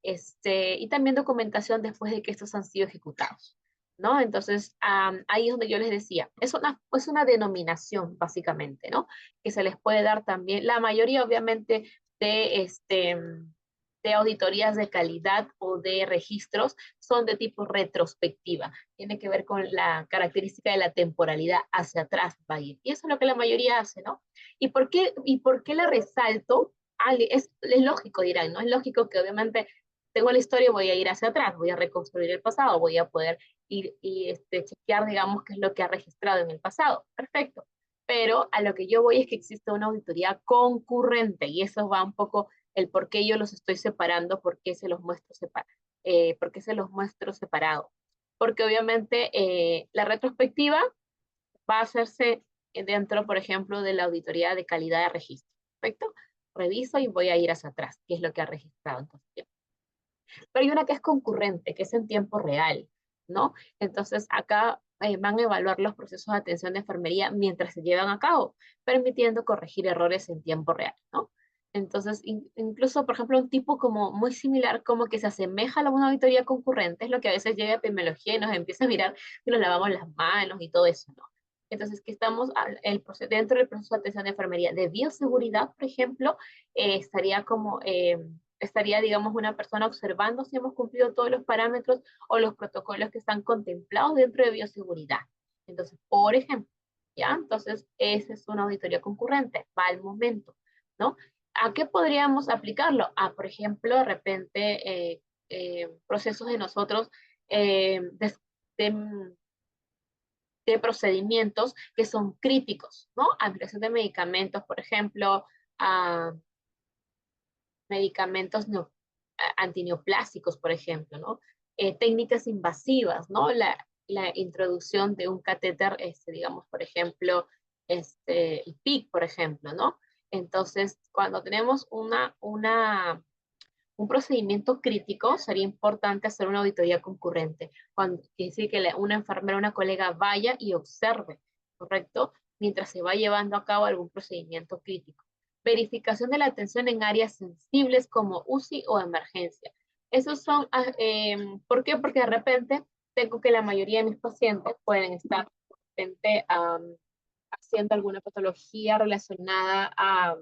y también documentación después de que estos han sido ejecutados, ¿no? Entonces, ahí es donde yo les decía, es una denominación, básicamente, ¿no? Que se les puede dar también, la mayoría, obviamente, de auditorías de calidad o de registros son de tipo retrospectiva. Tiene que ver con la característica de la temporalidad hacia atrás, va a ir. Y eso es lo que la mayoría hace, ¿no? ¿Y por qué la resalto? Es lógico, dirán, ¿no? Es lógico que obviamente tengo la historia y voy a ir hacia atrás, voy a reconstruir el pasado, voy a poder ir y chequear, digamos, qué es lo que ha registrado en el pasado. Perfecto. Pero a lo que yo voy es que existe una auditoría concurrente y eso va un poco el por qué yo los estoy separando, por qué se los muestro por qué se los muestro separado. Porque obviamente la retrospectiva va a hacerse dentro, por ejemplo, de la auditoría de calidad de registro. ¿Perfecto? Reviso y voy a ir hacia atrás, qué es lo que ha registrado. Entonces, pero hay una que es concurrente, que es en tiempo real, ¿no? Entonces, acá van a evaluar los procesos de atención de enfermería mientras se llevan a cabo, permitiendo corregir errores en tiempo real, ¿no? Entonces, incluso, por ejemplo, un tipo como muy similar, como que se asemeja a una auditoría concurrente, es lo que a veces llega a epidemiología y nos empieza a mirar y nos lavamos las manos y todo eso, ¿no? Entonces, que estamos dentro del proceso de atención de enfermería de bioseguridad, por ejemplo, estaría, digamos, una persona observando si hemos cumplido todos los parámetros o los protocolos que están contemplados dentro de bioseguridad. Entonces, por ejemplo, ¿ya? Entonces, esa es una auditoría concurrente, va al momento, ¿no? ¿A qué podríamos aplicarlo? Por ejemplo, de repente, procesos de nosotros de, de procedimientos que son críticos, ¿no? Administración de medicamentos, por ejemplo, a medicamentos antineoplásicos, por ejemplo, ¿no? Técnicas invasivas, ¿no? La introducción de un catéter, digamos, por ejemplo, el PIC, por ejemplo, ¿no? Entonces, cuando tenemos un procedimiento crítico, sería importante hacer una auditoría concurrente. Quiere decir que una enfermera, una colega vaya y observe, ¿correcto? Mientras se va llevando a cabo algún procedimiento crítico. verificación de la atención en áreas sensibles como UCI o emergencia. Esos son, ¿por qué? Porque de repente tengo que la mayoría de mis pacientes pueden estar de repente, haciendo alguna patología relacionada a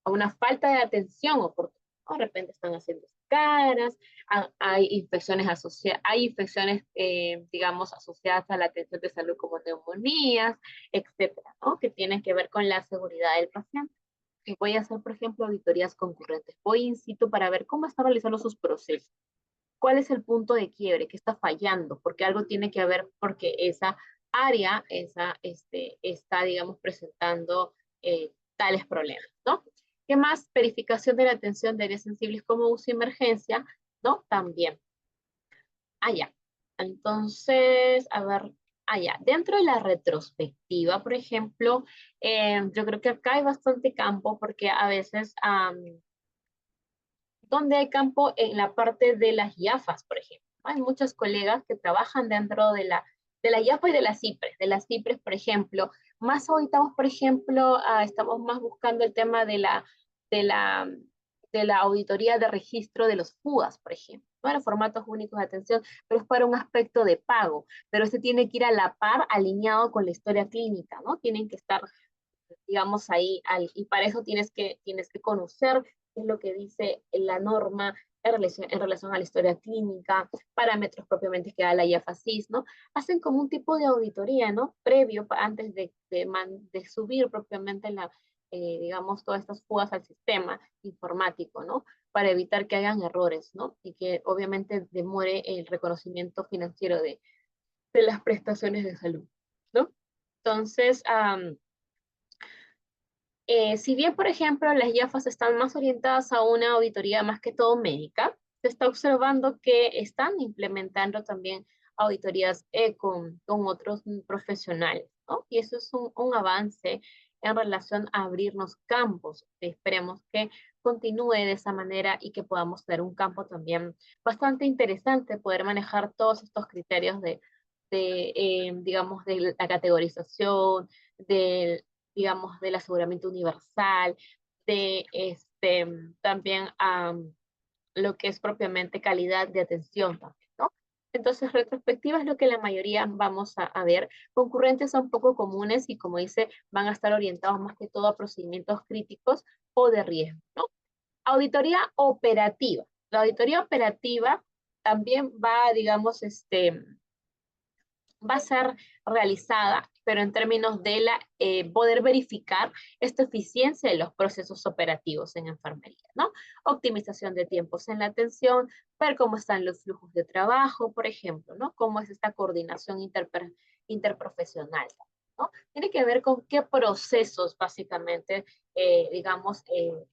una falta de atención oportuna. De repente están haciendo caras, hay infecciones digamos, asociadas a la atención de salud como neumonías, etcétera, ¿no? Que tienen que ver con la seguridad del paciente. Y voy a hacer, por ejemplo, auditorías concurrentes. Voy in situ para ver cómo está realizando sus procesos. ¿Cuál es el punto de quiebre? ¿Qué está fallando? Porque algo tiene que haber, porque esa área está, digamos, presentando tales problemas, ¿no? ¿Qué más? Verificación de la atención de áreas sensibles como uso y emergencia, ¿no? También. Allá. Entonces, a ver, allá. Dentro de la retrospectiva, por ejemplo, yo creo que acá hay bastante campo porque a veces, donde hay campo en la parte de las IAFAS, por ejemplo. Hay muchos colegas que trabajan dentro de la IAFA y de las CIPRES. De las CIPRES, por ejemplo, más ahorita, por ejemplo, estamos más buscando el tema de la, de la auditoría de registro de los FUAs, por ejemplo. Bueno, formatos únicos de atención, pero es para un aspecto de pago, pero este tiene que ir a la par alineado con la historia clínica, ¿no? Tienen que estar, digamos, ahí, y para eso tienes que conocer qué es lo que dice la norma en relación a la historia clínica, parámetros propiamente que da la IAFASIS, ¿no? Hacen como un tipo de auditoría, ¿no? Previo, antes de subir propiamente digamos, todas estas fugas al sistema informático, ¿no? Para evitar que hagan errores, ¿no? Y que obviamente demore el reconocimiento financiero de las prestaciones de salud, ¿no? Entonces, si bien, por ejemplo, las IAFAS están más orientadas a una auditoría más que todo médica, se está observando que están implementando también auditorías con otros profesionales, ¿no? Y eso es un avance en relación a abrirnos campos. Esperemos que continúe de esa manera y que podamos tener un campo también bastante interesante, poder manejar todos estos criterios digamos, de la categorización, del digamos, del aseguramiento universal, de también lo que es propiamente calidad de atención también, ¿no? Entonces, retrospectiva es lo que la mayoría vamos a ver. Concurrentes son poco comunes y, como dice, van a estar orientados más que todo a procedimientos críticos o de riesgo, ¿no? Auditoría operativa. La auditoría operativa también va, digamos, va a ser realizada, pero en términos de poder verificar esta eficiencia de los procesos operativos en enfermería, ¿no? Optimización de tiempos en la atención, ver cómo están los flujos de trabajo, por ejemplo, ¿no? Cómo es esta coordinación interprofesional, ¿no? Tiene que ver con qué procesos básicamente, digamos,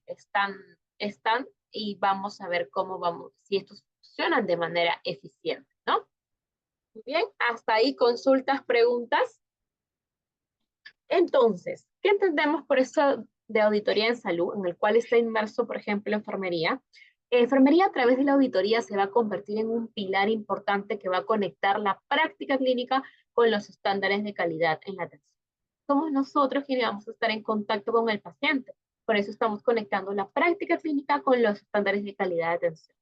están y vamos a ver cómo vamos, si estos funcionan de manera eficiente, ¿no? Bien, hasta ahí consultas, preguntas. Entonces, ¿qué entendemos por eso de auditoría en salud, en el cual está inmerso, por ejemplo, enfermería? Enfermería a través de la auditoría se va a convertir en un pilar importante que va a conectar la práctica clínica con los estándares de calidad en la atención. Somos nosotros quienes vamos a estar en contacto con el paciente. Por eso estamos conectando la práctica clínica con los estándares de calidad de atención.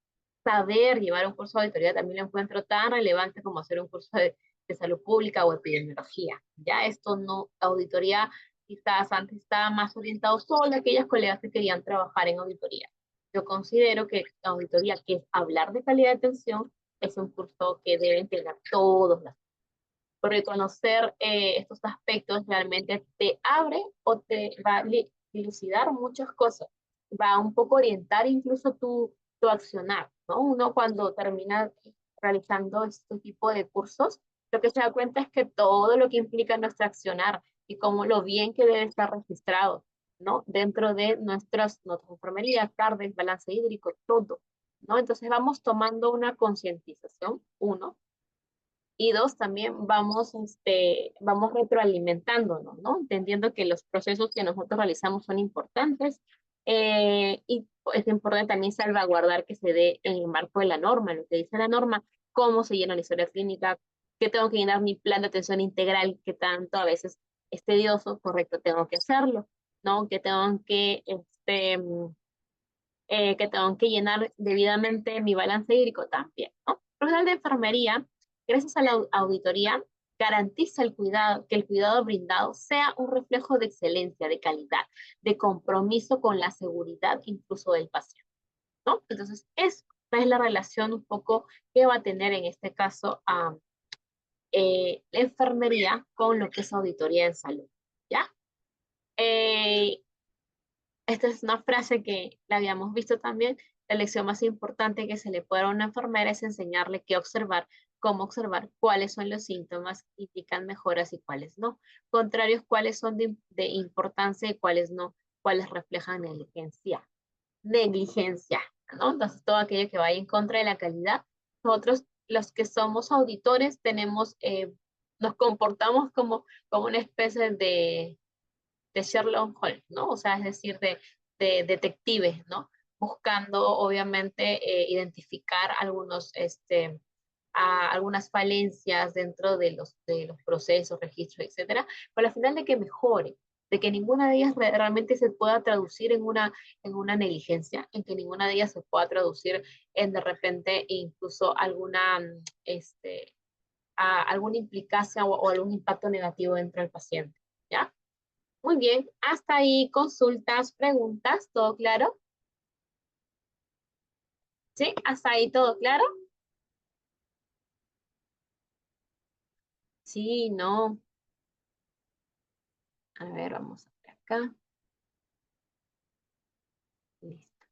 Saber llevar un curso de auditoría también lo encuentro tan relevante como hacer un curso de salud pública o epidemiología. Ya esto no, auditoría quizás antes estaba más orientado solo a aquellas colegas que querían trabajar en auditoría. Yo considero que la auditoría, que es hablar de calidad de atención, es un curso que deben tener todos las. Porque conocer estos aspectos realmente te abre o te va a dilucidar muchas cosas. Va un poco a orientar incluso tu accionar, ¿no? Uno cuando termina realizando este tipo de cursos, lo que se da cuenta es que todo lo que implica nuestro accionar y cómo lo bien que debe estar registrado, ¿no? Dentro de nuestras enfermerías, carnes, balance hídrico, todo, ¿no? Entonces vamos tomando una concientización, uno, y dos, también vamos retroalimentándonos, ¿no? Entendiendo que los procesos que nosotros realizamos son importantes y es importante también salvaguardar que se dé en el marco de la norma, lo que dice la norma, cómo se llena la historia clínica, qué tengo que llenar mi plan de atención integral, que tanto a veces es tedioso, correcto, tengo que hacerlo, ¿no? Que tengo que que tengo que llenar debidamente mi balance hídrico también, ¿no? El profesional de enfermería, gracias a la auditoría, garantiza el cuidado, que el cuidado brindado sea un reflejo de excelencia, de calidad, de compromiso con la seguridad incluso del paciente, ¿no? Entonces, esta es la relación un poco que va a tener en este caso la enfermería con lo que es auditoría en salud, ¿ya? Eh, Esta es una frase que la habíamos visto también. La lección más importante que se le puede dar a una enfermera es enseñarle qué observar, cómo observar, cuáles son los síntomas que indican mejoras y cuáles no. Contrarios, cuáles son de importancia y cuáles no, cuáles reflejan negligencia. Negligencia, ¿no? Entonces, todo aquello que vaya en contra de la calidad. Nosotros, los que somos auditores, nos comportamos como una especie de Sherlock Holmes, ¿no? O sea, es decir, de detectives, ¿no? Buscando, obviamente, identificar algunas falencias dentro de los procesos, registros, etcétera, con la final de que mejore, de que ninguna de ellas realmente se pueda traducir en una negligencia, en que ninguna de ellas se pueda traducir en de repente incluso alguna implicancia o algún impacto negativo dentro del paciente, ¿ya? Muy bien, hasta ahí consultas, preguntas, ¿todo claro? ¿Sí? ¿Hasta ahí todo claro? Sí, no. A ver, vamos a ver acá. Listo.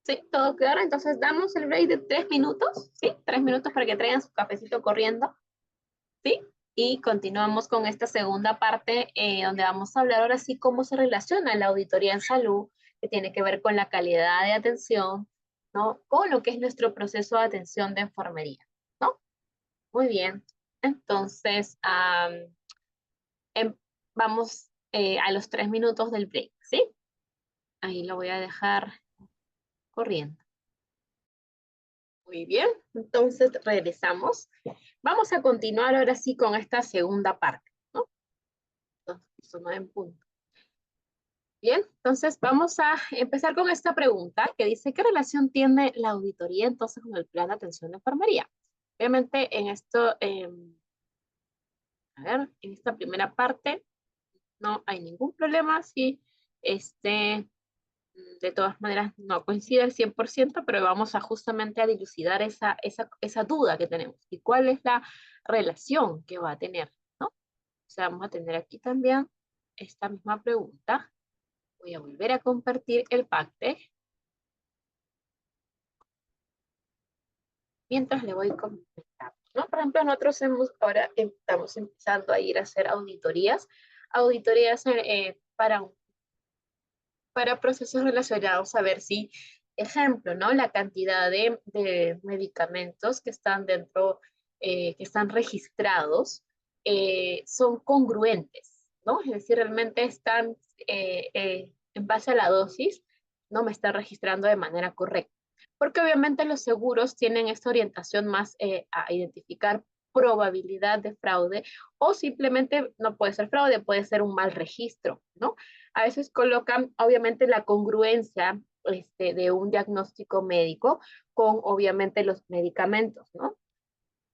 Sí, todo claro. Entonces damos el break de 3 minutos, ¿sí? 3 minutos para que traigan su cafecito corriendo, ¿sí? Y continuamos con esta segunda parte donde vamos a hablar ahora sí cómo se relaciona la auditoría en salud, que tiene que ver con la calidad de atención, ¿no? Con lo que es nuestro proceso de atención de enfermería, ¿no? Muy bien. Entonces, em- vamos a los 3 minutos del break, ¿sí? Ahí lo voy a dejar corriendo. Muy bien. Entonces, regresamos. Vamos a continuar ahora sí con esta segunda parte, ¿no? Entonces, son en punto. Bien, entonces vamos a empezar con esta pregunta que dice, ¿qué relación tiene la auditoría entonces con el plan de atención de enfermería? Obviamente en esto, a ver, en esta primera parte no hay ningún problema si de todas maneras no coincide al 100%, pero vamos a justamente a dilucidar esa duda que tenemos y cuál es la relación que va a tener, ¿no? O sea, vamos a tener aquí también esta misma pregunta. Voy a volver a compartir el PACTE mientras le voy comentando, ¿no? Por ejemplo, nosotros ahora estamos empezando a ir a hacer auditorías para procesos relacionados a ver si, ejemplo, ¿no? La cantidad de medicamentos que están que están registrados, son congruentes, ¿no? Es decir, realmente están en base a la dosis, no me están registrando de manera correcta. Porque obviamente los seguros tienen esta orientación más a identificar probabilidad de fraude o simplemente no puede ser fraude, puede ser un mal registro, ¿no? A veces colocan obviamente la congruencia de un diagnóstico médico con obviamente los medicamentos, ¿no?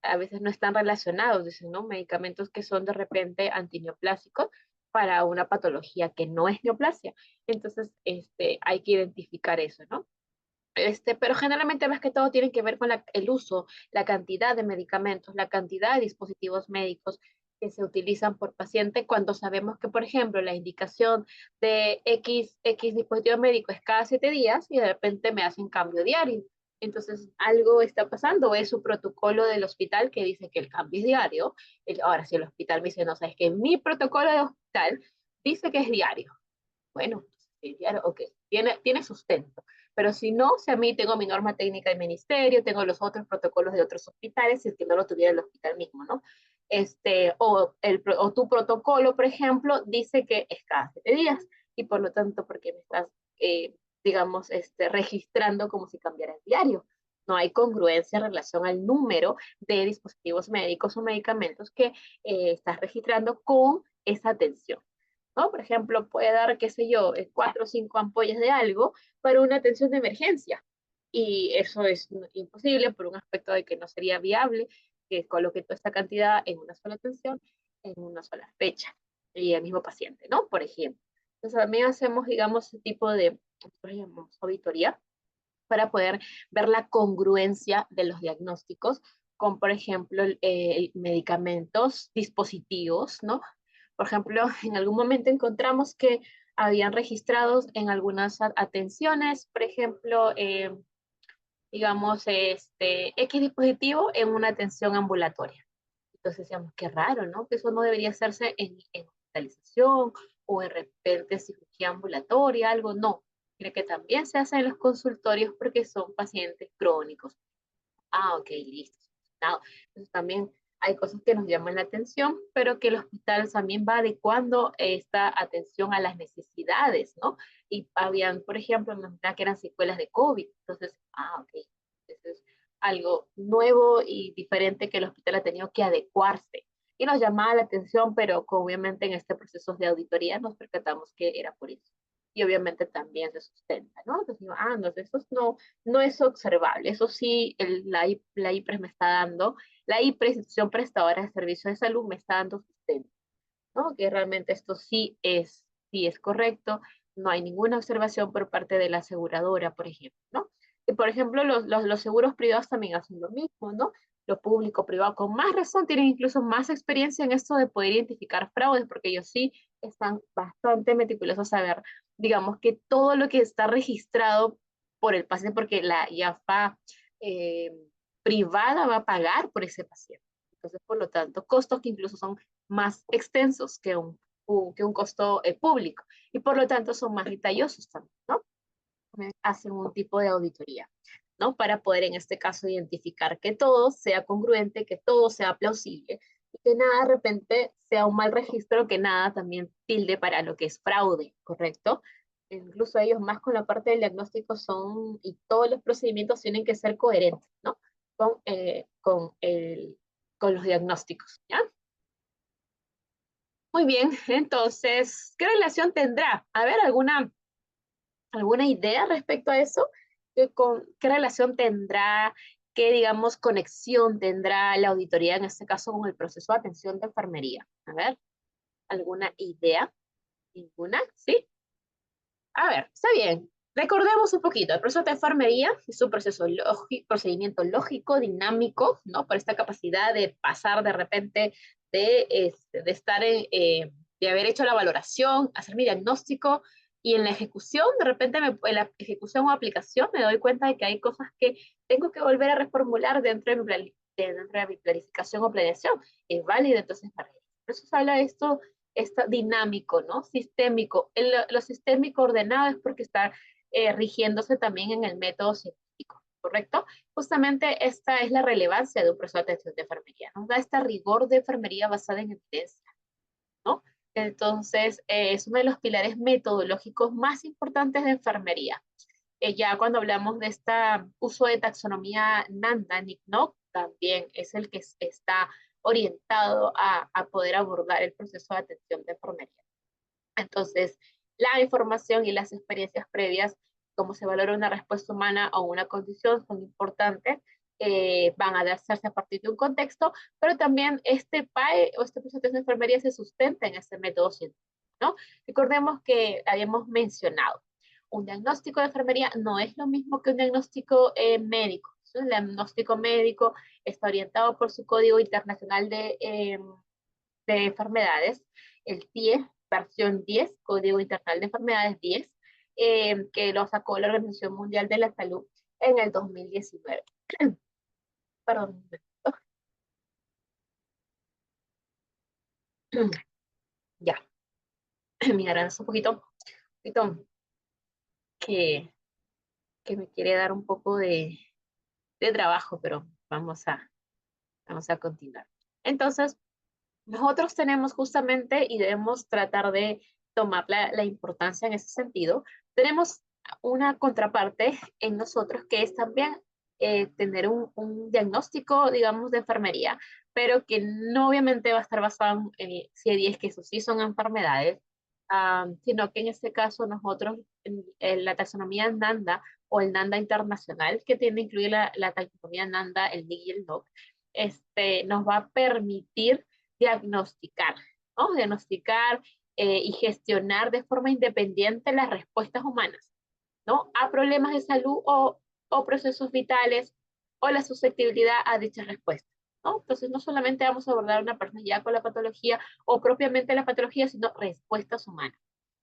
A veces no están relacionados, dicen, ¿no? Medicamentos que son de repente antineoplásicos para una patología que no es neoplasia. Entonces, hay que identificar eso, ¿no? Pero generalmente más que todo tienen que ver con el uso, la cantidad de medicamentos, la cantidad de dispositivos médicos que se utilizan por paciente cuando sabemos que, por ejemplo, la indicación de X dispositivo médico es cada 7 días y de repente me hacen cambio diario. Entonces, algo está pasando, es su protocolo del hospital que dice que el cambio es diario. Ahora, si el hospital me dice, no, sabes que mi protocolo de hospital dice que es diario. Bueno, sí, diario, ok, tiene sustento. Pero si no, si a mí tengo mi norma técnica del ministerio, tengo los otros protocolos de otros hospitales, si es que no lo tuviera el hospital mismo, ¿no? O tu protocolo, por ejemplo, dice que es cada 7 días y por lo tanto, porque me estás, digamos, registrando como si cambiara el diario. No hay congruencia en relación al número de dispositivos médicos o medicamentos que estás registrando con esa atención, ¿no? Por ejemplo, puede dar, qué sé yo, 4 o 5 ampollas de algo para una atención de emergencia. Y eso es imposible por un aspecto de que no sería viable que coloque toda esta cantidad en una sola atención, en una sola fecha, y el mismo paciente, ¿no? Por ejemplo. Entonces también hacemos, digamos, ese tipo de, nosotros llamamos auditoría, para poder ver la congruencia de los diagnósticos con, por ejemplo, medicamentos, dispositivos, ¿no? Por ejemplo, en algún momento encontramos que habían registrados en algunas atenciones, por ejemplo, digamos, X dispositivo en una atención ambulatoria. Entonces decíamos, qué raro, ¿no? Que eso no debería hacerse en hospitalización o de repente cirugía ambulatoria, algo, no. Tiene que también se hace en los consultorios porque son pacientes crónicos. Ah, ok, listo. No, entonces también hay cosas que nos llaman la atención, pero que el hospital también va adecuando esta atención a las necesidades, ¿no? Y habían, por ejemplo, me imaginaba que eran secuelas de COVID. Entonces, ok. Entonces, algo nuevo y diferente que el hospital ha tenido que adecuarse. Y nos llamaba la atención, pero obviamente en este proceso de auditoría nos percatamos que era por eso. Y obviamente también se sustenta, ¿no? Entonces digo, no, eso no es observable. Eso sí, la IPRES me está dando, la IPRES, Institución Prestadora de Servicios de Salud, me está dando sustento, ¿no? Que realmente esto sí es correcto, no hay ninguna observación por parte de la aseguradora, por ejemplo, ¿no? Y por ejemplo, los seguros privados también hacen lo mismo, ¿no? Lo público, privado, con más razón, tienen incluso más experiencia en esto de poder identificar fraudes, porque ellos sí están bastante meticulosos a ver, digamos, que todo lo que está registrado por el paciente, porque la IAFA eh, privada va a pagar por ese paciente. Entonces, por lo tanto, costos que incluso son más extensos que un costo público y por lo tanto son más detallosos también, ¿no? Hacen un tipo de auditoría, ¿no? Para poder en este caso identificar que todo sea congruente, que todo sea plausible y que nada de repente sea un mal registro, que nada también tilde para lo que es fraude, ¿correcto? Incluso ellos más con la parte del diagnóstico son, y todos los procedimientos tienen que ser coherentes, ¿no? Con los diagnósticos, ¿ya? Muy bien, entonces, ¿qué relación tendrá? A ver, ¿alguna idea respecto a eso? ¿Qué relación tendrá, qué, digamos, conexión tendrá la auditoría en este caso con el proceso de atención de enfermería? A ver, ¿alguna idea? ¿Ninguna? ¿Sí? A ver, está bien. Recordemos un poquito, el proceso de enfermería es un proceso lógico, procedimiento lógico, dinámico, ¿no? Por esta capacidad de pasar de repente de estar de haber hecho la valoración, hacer mi diagnóstico y en la ejecución, de repente en la ejecución o aplicación me doy cuenta de que hay cosas que tengo que volver a reformular dentro de mi planificación o planeación. Es válido, entonces, para ello. Por eso se habla de esto está dinámico, ¿no? Sistémico. Lo sistémico ordenado es porque está rigiéndose también en el método científico, ¿correcto? Justamente esta es la relevancia de un proceso de atención de enfermería, nos da este rigor de enfermería basada en evidencia, ¿no? Entonces, es uno de los pilares metodológicos más importantes de enfermería. Ya cuando hablamos de este uso de taxonomía Nanda, ¿no? También es el que está orientado a poder abordar el proceso de atención de enfermería. Entonces, la información y las experiencias previas, cómo se valora una respuesta humana a una condición, son importantes, van a darse a partir de un contexto, pero también este PAE o este proceso de enfermería se sustenta en ese método científico, ¿no? Recordemos que habíamos mencionado, un diagnóstico de enfermería no es lo mismo que un diagnóstico médico. Un diagnóstico médico está orientado por su Código Internacional de Enfermedades, el 10, versión 10, Código Internacional de Enfermedades 10, que lo sacó la Organización Mundial de la Salud en el 2019. Perdón. Ya, mi garganta es un poquito que, que me quiere dar un poco de trabajo, pero vamos a continuar. Entonces, nosotros tenemos justamente y debemos tratar de tomar la importancia en ese sentido. Tenemos una contraparte en nosotros que es también tener un diagnóstico, digamos, de enfermería, pero que no obviamente va a estar basado en CIE-10, que eso sí son enfermedades, sino que en este caso nosotros, en la taxonomía NANDA o el NANDA internacional, que tiene incluir la taxonomía NANDA, el NIC y el NOC, nos va a permitir diagnosticar, ¿no? Diagnosticar y gestionar de forma independiente las respuestas humanas, ¿no? A problemas de salud o procesos vitales o la susceptibilidad a dichas respuestas, ¿no? Entonces, no solamente vamos a abordar a una persona ya con la patología o propiamente la patología, sino respuestas humanas.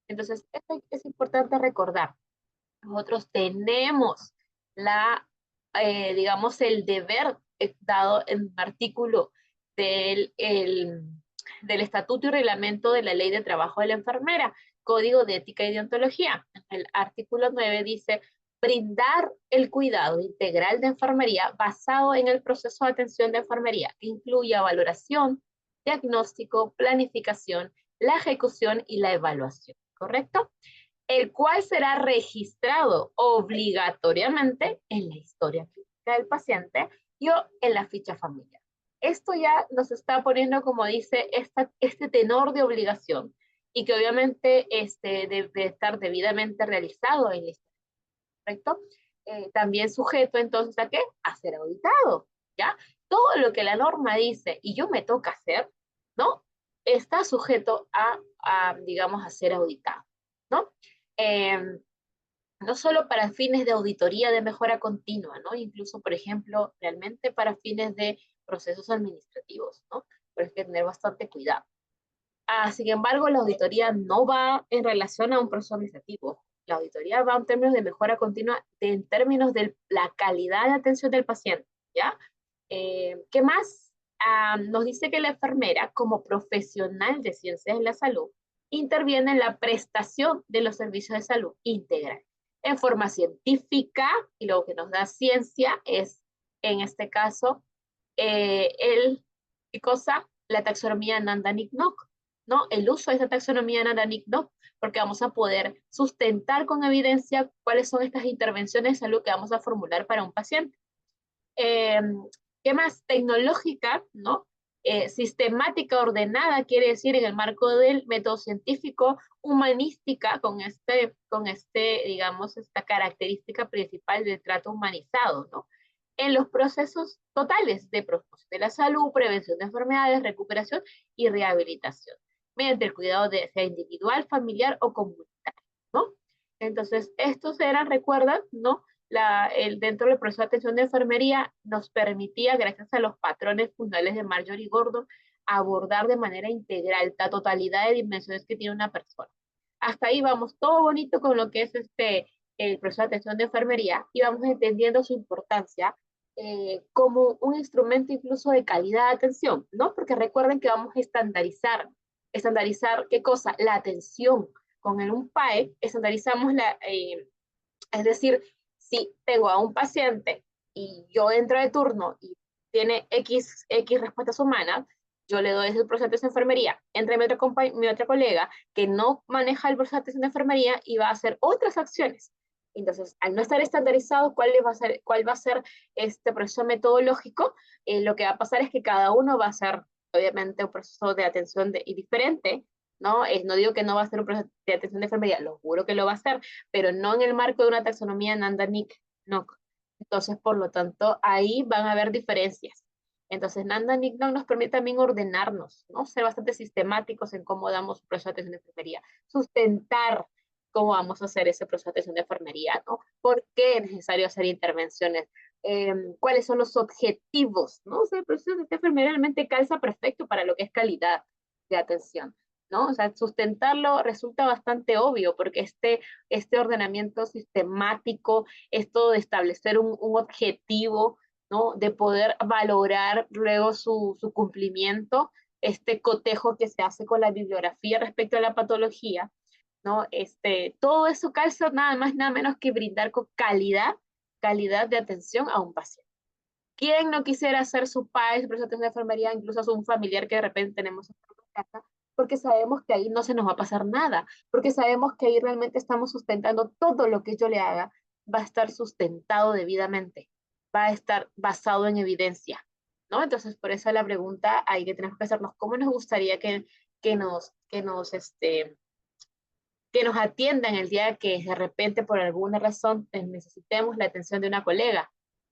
Entonces, esto es importante recordar. Nosotros tenemos digamos, el deber dado en un artículo del Estatuto y Reglamento de la Ley de Trabajo de la Enfermera, Código de Ética y Deontología. El artículo 9 dice: brindar el cuidado integral de enfermería basado en el proceso de atención de enfermería, que incluya valoración, diagnóstico, planificación, la ejecución y la evaluación, ¿correcto? El cual será registrado obligatoriamente en la historia clínica del paciente y o en la ficha familiar. Esto ya nos está poniendo, como dice, este tenor de obligación y que obviamente debe estar debidamente realizado en la historia, ¿correcto? También sujeto entonces a ¿qué? A ser auditado, ¿ya? Todo lo que la norma dice y yo me toca hacer, ¿no? Está sujeto digamos, a ser auditado, ¿no? Eh, no solo para fines de auditoría de mejora continua, ¿no? Incluso, por ejemplo, realmente para fines de procesos administrativos, ¿no? Pero hay que tener bastante cuidado. Sin embargo, la auditoría no va en relación a un proceso administrativo. La auditoría va en términos de mejora continua, en términos de la calidad de atención del paciente, ¿ya? ¿Qué más? Nos dice que la enfermera, como profesional de ciencias de la salud, interviene en la prestación de los servicios de salud integral, en forma científica, y lo que nos da ciencia es, en este caso, ¿qué cosa? La taxonomía Nanda-Nick-Nock, ¿no? El uso de esta taxonomía Nanda-Nick-Nock, porque vamos a poder sustentar con evidencia cuáles son estas intervenciones de salud que vamos a formular para un paciente. Eh, ¿Qué más? Tecnológica, ¿no? Sistemática, ordenada, quiere decir en el marco del método científico, humanística, digamos, esta característica principal del trato humanizado, ¿no? En los procesos totales de promoción de la salud, prevención de enfermedades, recuperación y rehabilitación, mediante el cuidado de sea individual, familiar o comunitario, ¿no? Entonces, estos eran, recuerdan, ¿no? Dentro del proceso de atención de enfermería nos permitía, gracias a los patrones funcionales de Marjorie Gordon, abordar de manera integral la totalidad de dimensiones que tiene una persona. Hasta ahí vamos todo bonito con lo que es el proceso de atención de enfermería y vamos entendiendo su importancia como un instrumento incluso de calidad de atención, ¿no? Porque recuerden que vamos a estandarizar ¿qué cosa? La atención. Con el UNPAE estandarizamos es decir, si tengo a un paciente y yo entro de turno y tiene X respuestas humanas, yo le doy ese proceso de enfermería. Entra mi otra colega que no maneja el proceso de enfermería y va a hacer otras acciones. Entonces, al no estar estandarizado cuál va a ser este proceso metodológico, lo que va a pasar es que cada uno va a hacer, obviamente, un proceso de atención diferente, ¿no? No digo que no va a ser un proceso de atención de enfermería, lo juro que lo va a hacer, pero no en el marco de una taxonomía Nanda-Nick, no. Entonces, por lo tanto, ahí van a haber diferencias. Entonces, Nanda-Nick no nos permite también ordenarnos, ¿no? Ser bastante sistemáticos en cómo damos proceso de atención de enfermería, sustentar cómo vamos a hacer ese proceso de atención de enfermería, ¿no? ¿Por qué es necesario hacer intervenciones? ¿Cuáles son los objetivos? ¿No? O sea, el proceso de enfermería realmente calza perfecto para lo que es calidad de atención, ¿no? O sea, sustentarlo resulta bastante obvio porque este ordenamiento sistemático, esto de establecer un objetivo, ¿no? De poder valorar luego su cumplimiento, este cotejo que se hace con la bibliografía respecto a la patología, ¿no? Todo eso calza nada más, nada menos que brindar con calidad de atención a un paciente. ¿Quién no quisiera hacer su padre, su proceso de enfermería, incluso a un familiar que de repente tenemos en casa? Porque sabemos que ahí no se nos va a pasar nada, porque sabemos que ahí realmente estamos sustentando todo lo que yo le haga, va a estar sustentado debidamente. va a estar basado en evidencia, ¿no? Entonces, por eso la pregunta hay que tenemos que hacernos, ¿cómo nos gustaría que nos atiendan el día que de repente por alguna razón necesitemos la atención de una colega?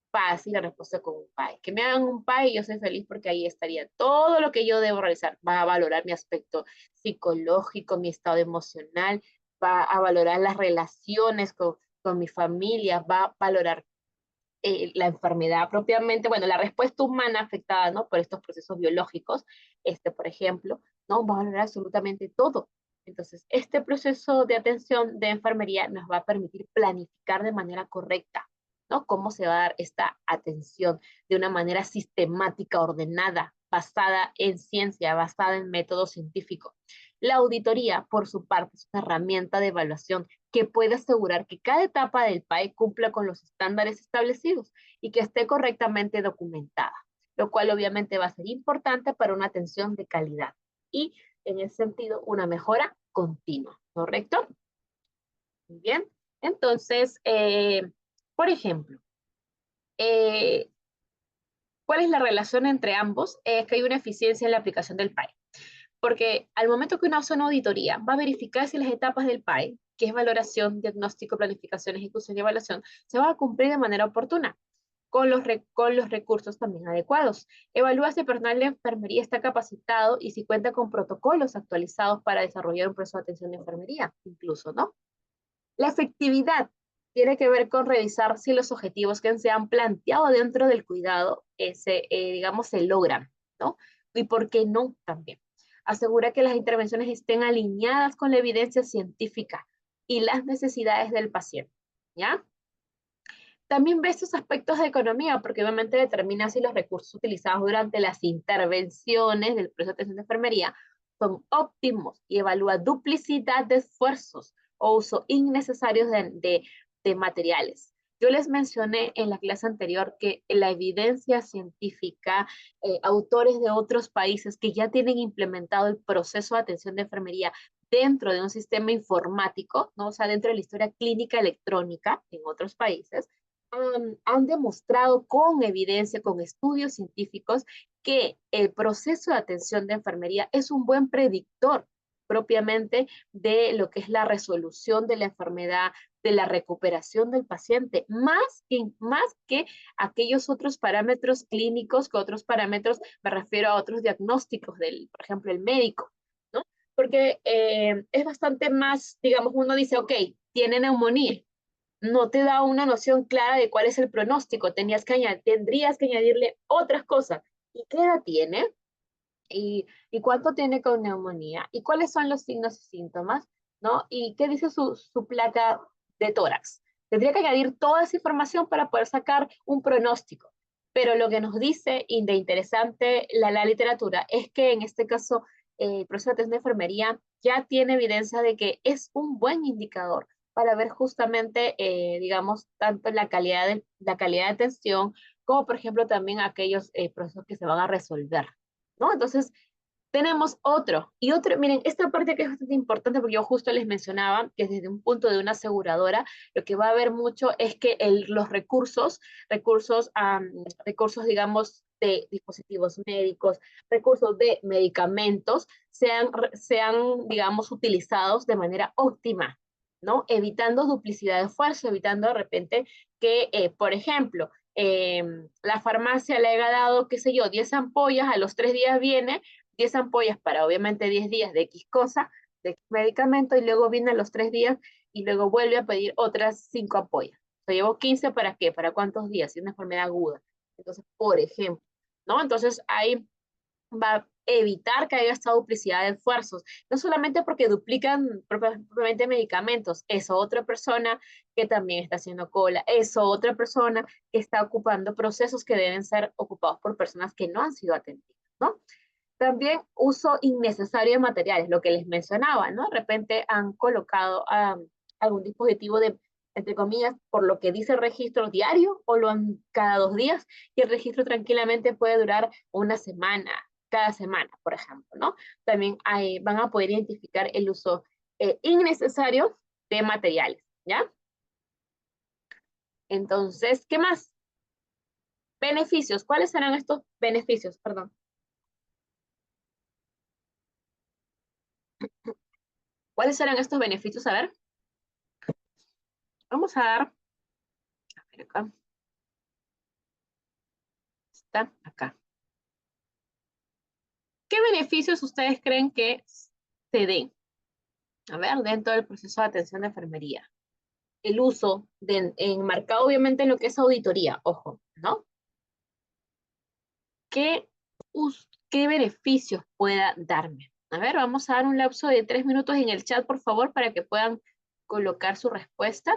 Fácil, la respuesta con un PAE. Que me hagan un PAE y yo soy feliz porque ahí estaría todo lo que yo debo realizar. Va a valorar mi aspecto psicológico, mi estado emocional, va a valorar las relaciones con mi familia, va a valorar la enfermedad propiamente, bueno, la respuesta humana afectada, ¿no? Por estos procesos biológicos, por ejemplo, ¿no? Va a valorar absolutamente todo. Entonces, este proceso de atención de enfermería nos va a permitir planificar de manera correcta, ¿no? Cómo se va a dar esta atención de una manera sistemática, ordenada, basada en ciencia, basada en método científico. La auditoría, por su parte, es una herramienta de evaluación que puede asegurar que cada etapa del PAE cumpla con los estándares establecidos y que esté correctamente documentada, lo cual obviamente va a ser importante para una atención de calidad y, en ese sentido, una mejora continua, ¿correcto? Muy bien. Entonces, por ejemplo, eh, ¿cuál es la relación entre ambos? Es que hay una eficiencia en la aplicación del PAE. Porque al momento que uno hace una auditoría, va a verificar si las etapas del PAE, que es valoración, diagnóstico, planificación, ejecución y evaluación, se van a cumplir de manera oportuna, con los recursos también adecuados. Evalúa si el personal de enfermería está capacitado y si cuenta con protocolos actualizados para desarrollar un proceso de atención de enfermería, incluso, ¿no? La efectividad tiene que ver con revisar si los objetivos que se han planteado dentro del cuidado, digamos, se logran, ¿no? Y por qué no también. Asegura que las intervenciones estén alineadas con la evidencia científica y las necesidades del paciente, ¿ya? También ve estos aspectos de economía, porque obviamente determina si los recursos utilizados durante las intervenciones del proceso de atención de enfermería son óptimos y evalúa duplicidad de esfuerzos o uso innecesarios de materiales. Yo les mencioné en la clase anterior que la evidencia científica, autores de otros países que ya tienen implementado el proceso de atención de enfermería dentro de un sistema informático, ¿no? O sea, dentro de la historia clínica electrónica en otros países, han demostrado con evidencia, con estudios científicos, que el proceso de atención de enfermería es un buen predictor propiamente de lo que es la resolución de la enfermedad, de la recuperación del paciente, más que aquellos otros parámetros clínicos, que otros parámetros, me refiero a otros diagnósticos del, por ejemplo, el médico, ¿no? Porque es bastante más, digamos, uno dice, ok, tiene neumonía, no te da una noción clara de cuál es el pronóstico. Tendrías que añadirle otras cosas. ¿Y qué edad tiene? ¿Y cuánto tiene con neumonía? ¿Y cuáles son los signos y síntomas? ¿No? ¿Y qué dice su placa de tórax? Tendría que añadir toda esa información para poder sacar un pronóstico. Pero lo que nos dice y de interesante la literatura es que en este caso el proceso de atención de enfermería ya tiene evidencia de que es un buen indicador para ver justamente, digamos, tanto la calidad de atención como, por ejemplo, también aquellos procesos que se van a resolver, ¿no? Entonces, tenemos otro, miren, esta parte que es bastante importante porque yo justo les mencionaba que desde un punto de una aseguradora, lo que va a haber mucho es que los recursos, digamos, de dispositivos médicos, recursos de medicamentos, sean, digamos, utilizados de manera óptima, ¿no? Evitando duplicidad de esfuerzo, evitando de repente que, por ejemplo, la farmacia le haya dado, qué sé yo, 10 ampollas, a los 3 días viene 10 ampollas para obviamente 10 días de X cosa, de X medicamento, y luego viene a los 3 días y luego vuelve a pedir otras 5 ampollas. O sea, llevo 15 ¿para qué? ¿Para cuántos días? Si es una enfermedad aguda. Entonces, por ejemplo, ¿no? Entonces, ahí va a evitar que haya esta duplicidad de esfuerzos, no solamente porque duplican propiamente medicamentos, es otra persona que también está haciendo cola, es otra persona que está ocupando procesos que deben ser ocupados por personas que no han sido atendidas, ¿no? También uso innecesario de materiales, lo que les mencionaba, ¿no? De repente han colocado algún dispositivo de, entre comillas, por lo que dice el registro diario o lo han cada 2 días y el registro tranquilamente puede durar una semana, cada semana, por ejemplo, ¿no? También van a poder identificar el uso innecesario de materiales, ¿ya? Entonces, ¿qué más? Beneficios. ¿Cuáles serán estos beneficios? Perdón. ¿Cuáles serán estos beneficios? A ver. Vamos a dar. A ver acá. Está acá. ¿Qué beneficios ustedes creen que se den? A ver, dentro del proceso de atención de enfermería. El uso enmarcado obviamente en lo que es auditoría, ojo, ¿no? ¿Qué, qué beneficios pueda darme? A ver, vamos a dar un lapso de 3 minutos en el chat, por favor, para que puedan colocar su respuesta.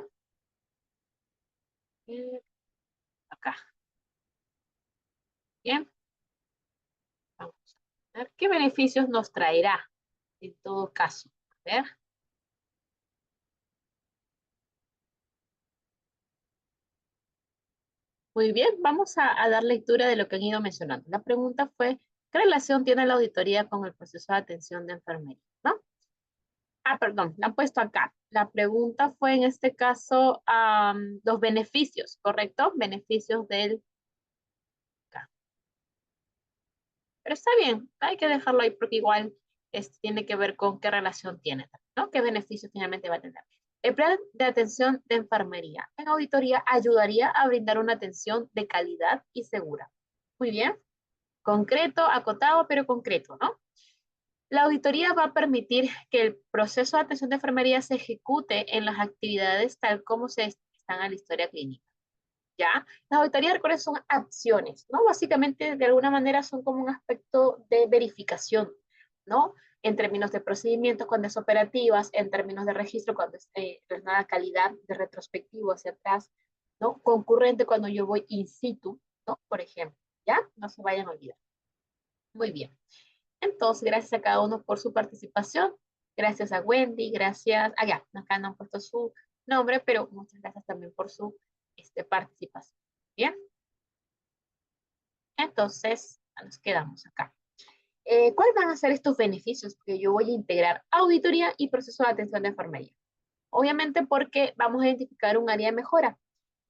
Acá. Bien. Vamos a ver qué beneficios nos traerá en todo caso. A ver. Muy bien, vamos a dar lectura de lo que han ido mencionando. La pregunta fue, ¿qué relación tiene la auditoría con el proceso de atención de enfermería? ¿No? Ah, perdón, la han puesto acá. La pregunta fue en este caso los beneficios, ¿correcto? Beneficios del... Acá. Pero está bien, hay que dejarlo ahí porque igual tiene que ver con qué relación tiene, ¿no? ¿Qué beneficios finalmente va a tener? El plan de atención de enfermería en auditoría ayudaría a brindar una atención de calidad y segura. Muy bien, concreto, acotado, pero concreto, ¿no? La auditoría va a permitir que el proceso de atención de enfermería se ejecute en las actividades tal como se están en la historia clínica. ¿Ya? Las auditorías, recuerden, son acciones, ¿no? Básicamente, de alguna manera, son como un aspecto de verificación, ¿no? En términos de procedimientos cuando es operativas, en términos de registro cuando es nada calidad, de retrospectivo hacia atrás, ¿no? Concurrente cuando yo voy in situ, ¿no? Por ejemplo, ¿ya? No se vayan a olvidar. Muy bien. Entonces, gracias a cada uno por su participación. Gracias a Wendy, gracias. Ah, ya, acá no han puesto su nombre, pero muchas gracias también por su participación. Bien, entonces nos quedamos acá. ¿Cuáles van a ser estos beneficios que yo voy a integrar? Auditoría y proceso de atención de enfermería. Obviamente porque vamos a identificar un área de mejora.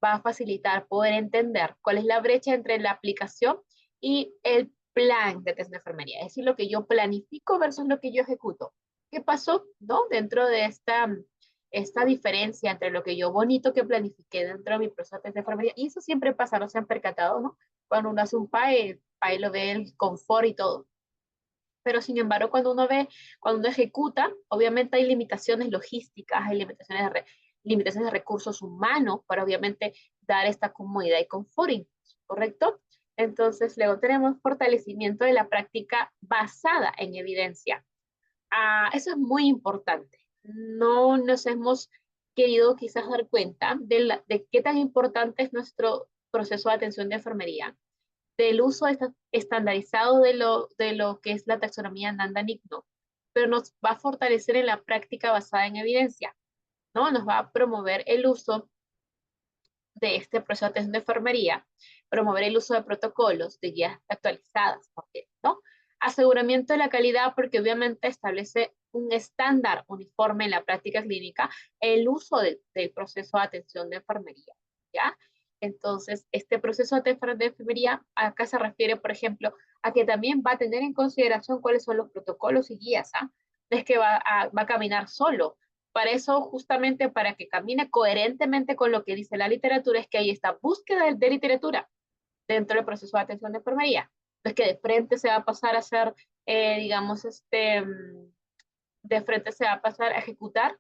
Va a facilitar poder entender cuál es la brecha entre la aplicación y el plan de atención de enfermería. Es decir, lo que yo planifico versus lo que yo ejecuto. ¿Qué pasó, no? Dentro de esta diferencia entre lo que yo bonito que planifiqué dentro de mi proceso de atención de enfermería. Y eso siempre pasa, no se han percatado, ¿no? Cuando uno hace un PAE, el PAE lo ve el confort y todo. Pero sin embargo, cuando uno ejecuta, obviamente hay limitaciones logísticas, hay limitaciones de recursos humanos para obviamente dar esta comodidad y confort, ¿correcto? Entonces, luego tenemos fortalecimiento de la práctica basada en evidencia. Eso es muy importante. No nos hemos querido quizás dar cuenta de qué tan importante es nuestro proceso de atención de enfermería, del uso estandarizado de lo que es la taxonomía Nanda-Nikno, pero nos va a fortalecer en la práctica basada en evidencia, ¿no? Nos va a promover el uso de este proceso de atención de enfermería, promover el uso de protocolos, de guías actualizadas, ¿no? Aseguramiento de la calidad, porque obviamente establece un estándar uniforme en la práctica clínica, el uso del proceso de atención de enfermería, ¿ya? Entonces, este proceso de enfermería acá se refiere, por ejemplo, a que también va a tener en consideración cuáles son los protocolos y guías, ¿ah? No es que va a caminar solo. Para eso, justamente para que camine coherentemente con lo que dice la literatura, es que hay esta búsqueda de literatura dentro del proceso de atención de enfermería. No es que de frente se va a pasar a hacer, digamos, de frente se va a pasar a ejecutar,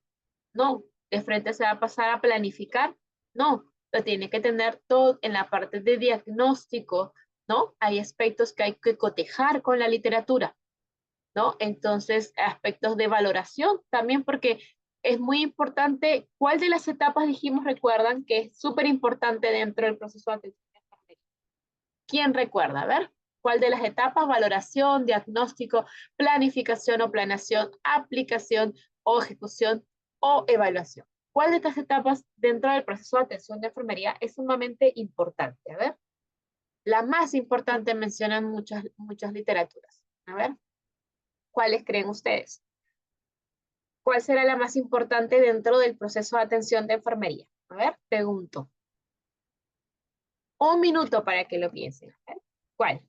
no, de frente se va a pasar a planificar, no, lo tiene que tener todo en la parte de diagnóstico, ¿no? Hay aspectos que hay que cotejar con la literatura, ¿no? Entonces, aspectos de valoración también, porque es muy importante cuál de las etapas dijimos, recuerdan, que es súper importante dentro del proceso de atención de enfermería. ¿Quién recuerda? A ver, ¿cuál de las etapas? Valoración, diagnóstico, planificación o planeación, aplicación o ejecución o evaluación. ¿Cuál de estas etapas dentro del proceso de atención de enfermería es sumamente importante? A ver, la más importante mencionan muchas literaturas. A ver, ¿cuáles creen ustedes? ¿Cuál será la más importante dentro del proceso de atención de enfermería? A ver, pregunto. Un minuto para que lo piensen. ¿Cuál?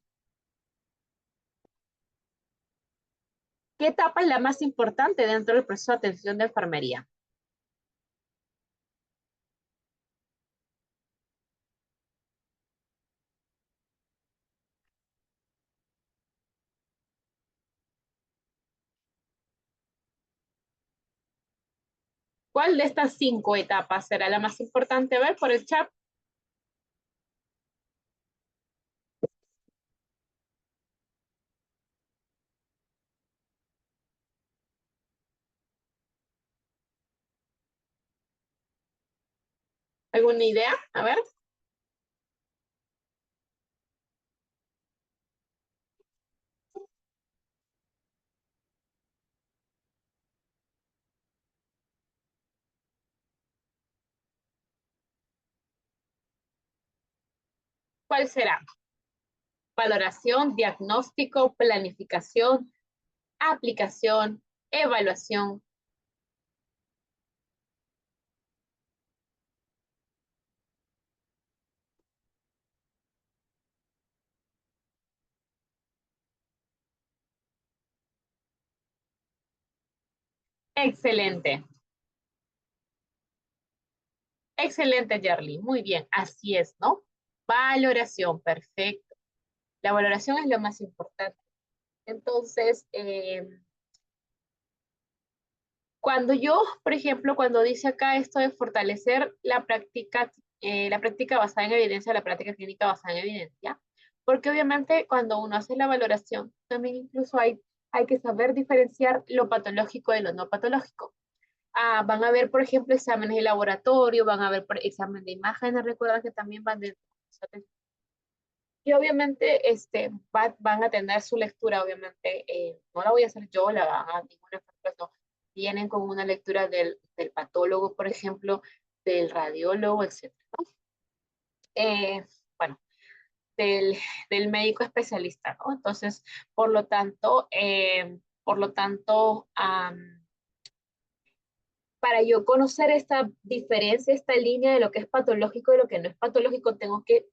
¿Qué etapa es la más importante dentro del proceso de atención de enfermería? ¿Cuál de estas 5 etapas será la más importante? A ver por el chat. ¿Alguna idea? A ver. ¿Cuál será? Valoración, diagnóstico, planificación, aplicación, evaluación. Excelente. Excelente, Jerly. Muy bien, así es, ¿no? Valoración, perfecto. La valoración es lo más importante. Entonces, cuando yo, por ejemplo, cuando dice acá esto de fortalecer la práctica basada en evidencia, la práctica clínica basada en evidencia, porque obviamente cuando uno hace la valoración, también incluso hay que saber diferenciar lo patológico de lo no patológico. Van a ver, por ejemplo, exámenes de laboratorio, van a ver por examen de imágenes, recuerda que también van de... Y obviamente van a tener su lectura, obviamente, no la voy a hacer yo, la van a ninguna enfermera, no. Vienen con una lectura del patólogo, por ejemplo, del radiólogo, etcétera, ¿no? Bueno, del, del médico especialista, ¿no? Entonces, por lo tanto, para yo conocer esta diferencia, esta línea de lo que es patológico y lo que no es patológico, tengo que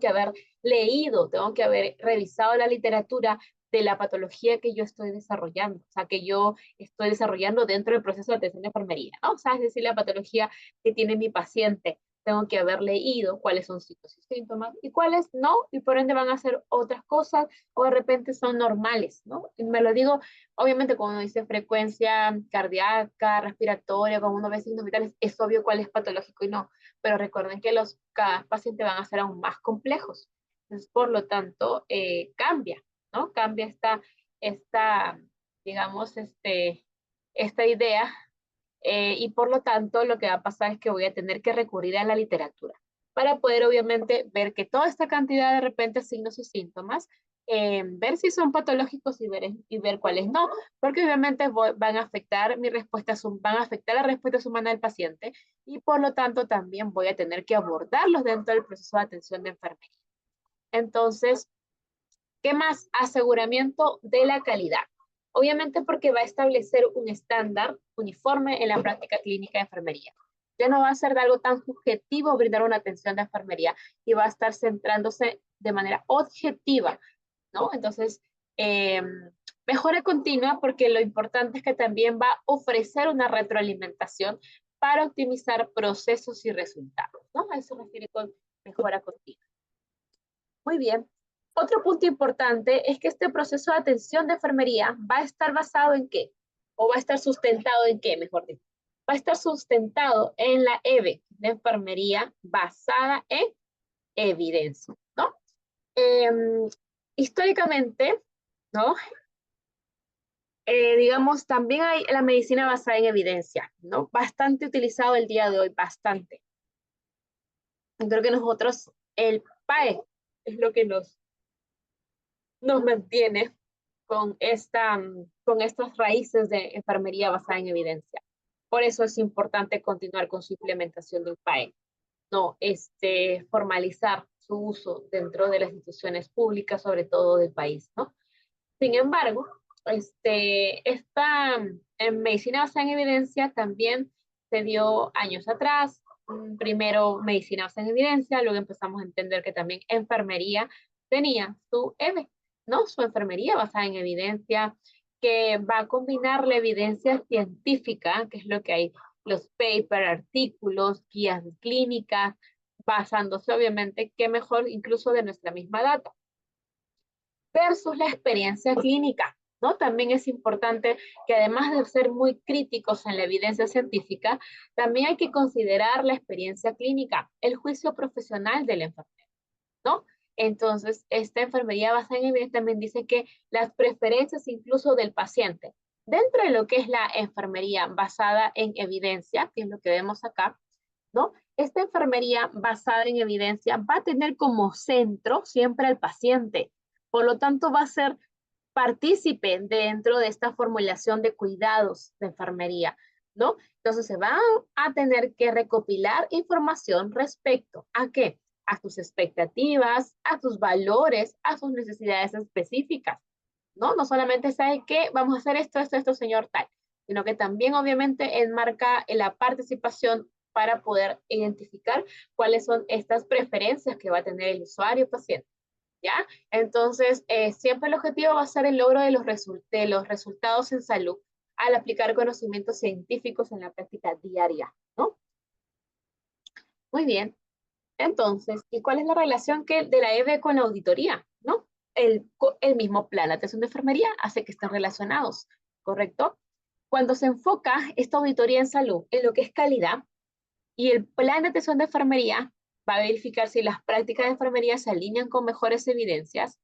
haber leído, tengo que haber revisado la literatura de la patología que yo estoy desarrollando, o sea, que yo estoy desarrollando dentro del proceso de atención de enfermería, ¿no? O sea, es decir, la patología que tiene mi paciente. Tengo que haber leído cuáles son signos y síntomas y cuáles no, y por ende van a ser otras cosas o de repente son normales, ¿no? Y me lo digo. Obviamente, cuando uno dice frecuencia cardíaca, respiratoria, cuando uno ve signos vitales, es obvio cuál es patológico y no. Pero recuerden que cada paciente van a ser aún más complejos. Entonces, por lo tanto, cambia, ¿no? Cambia esta, digamos, esta idea. Y por lo tanto, lo que va a pasar es que voy a tener que recurrir a la literatura para poder, obviamente, ver que toda esta cantidad de repente signos y síntomas ver si son patológicos y ver cuáles no, porque obviamente van a afectar mi respuesta, van a afectar la respuesta humana del paciente y por lo tanto también voy a tener que abordarlos dentro del proceso de atención de enfermería. Entonces, ¿qué más? Aseguramiento de la calidad. Obviamente porque va a establecer un estándar uniforme en la práctica clínica de enfermería. Ya no va a ser de algo tan subjetivo brindar una atención de enfermería y va a estar centrándose de manera objetiva, ¿no? Entonces, eh, mejora continua porque lo importante es que también va a ofrecer una retroalimentación para optimizar procesos y resultados, ¿no? A eso se refiere con mejora continua. Muy bien. Otro punto importante es que este proceso de atención de enfermería va a estar basado en qué, o va a estar sustentado en qué, mejor dicho. Va a estar sustentado en la EVE de enfermería basada en evidencia, ¿no? Eh, históricamente, ¿no? Digamos, también hay la medicina basada en evidencia, ¿no? Bastante utilizado el día de hoy, bastante. Creo que nosotros, el PAE, es lo que nos mantiene con estas raíces de enfermería basada en evidencia. Por eso es importante continuar con su implementación del PAE, no formalizar su uso dentro de las instituciones públicas, sobre todo del país, ¿no? Sin embargo, esta en medicina basada en evidencia también se dio años atrás, primero medicina basada en evidencia, luego empezamos a entender que también enfermería tenía su EVE, ¿no? Su enfermería basada en evidencia, que va a combinar la evidencia científica, que es lo que hay, los papers, artículos, guías clínicas, basándose obviamente, qué mejor incluso de nuestra misma data, versus la experiencia clínica, ¿no? También es importante que además de ser muy críticos en la evidencia científica, también hay que considerar la experiencia clínica, el juicio profesional del enfermero, ¿no? Entonces, esta enfermería basada en evidencia también dice que las preferencias incluso del paciente, dentro de lo que es la enfermería basada en evidencia, que es lo que vemos acá, ¿no? Esta enfermería basada en evidencia va a tener como centro siempre al paciente. Por lo tanto, va a ser partícipe dentro de esta formulación de cuidados de enfermería, ¿no? Entonces se va a tener que recopilar información respecto a qué, a sus expectativas, a sus valores, a sus necesidades específicas, ¿no? No solamente sabe que vamos a hacer esto, señor tal, sino que también obviamente enmarca en la participación para poder identificar cuáles son estas preferencias que va a tener el usuario paciente. ¿Ya? Entonces, siempre el objetivo va a ser el logro de de los resultados en salud al aplicar conocimientos científicos en la práctica diaria, ¿no? Muy bien. Entonces, ¿y cuál es la relación de la EVE con la auditoría, ¿no? El mismo plan de atención de enfermería hace que estén relacionados, ¿correcto? Cuando se enfoca esta auditoría en salud en lo que es calidad y el plan de atención de enfermería va a verificar si las prácticas de enfermería se alinean con mejores evidencias,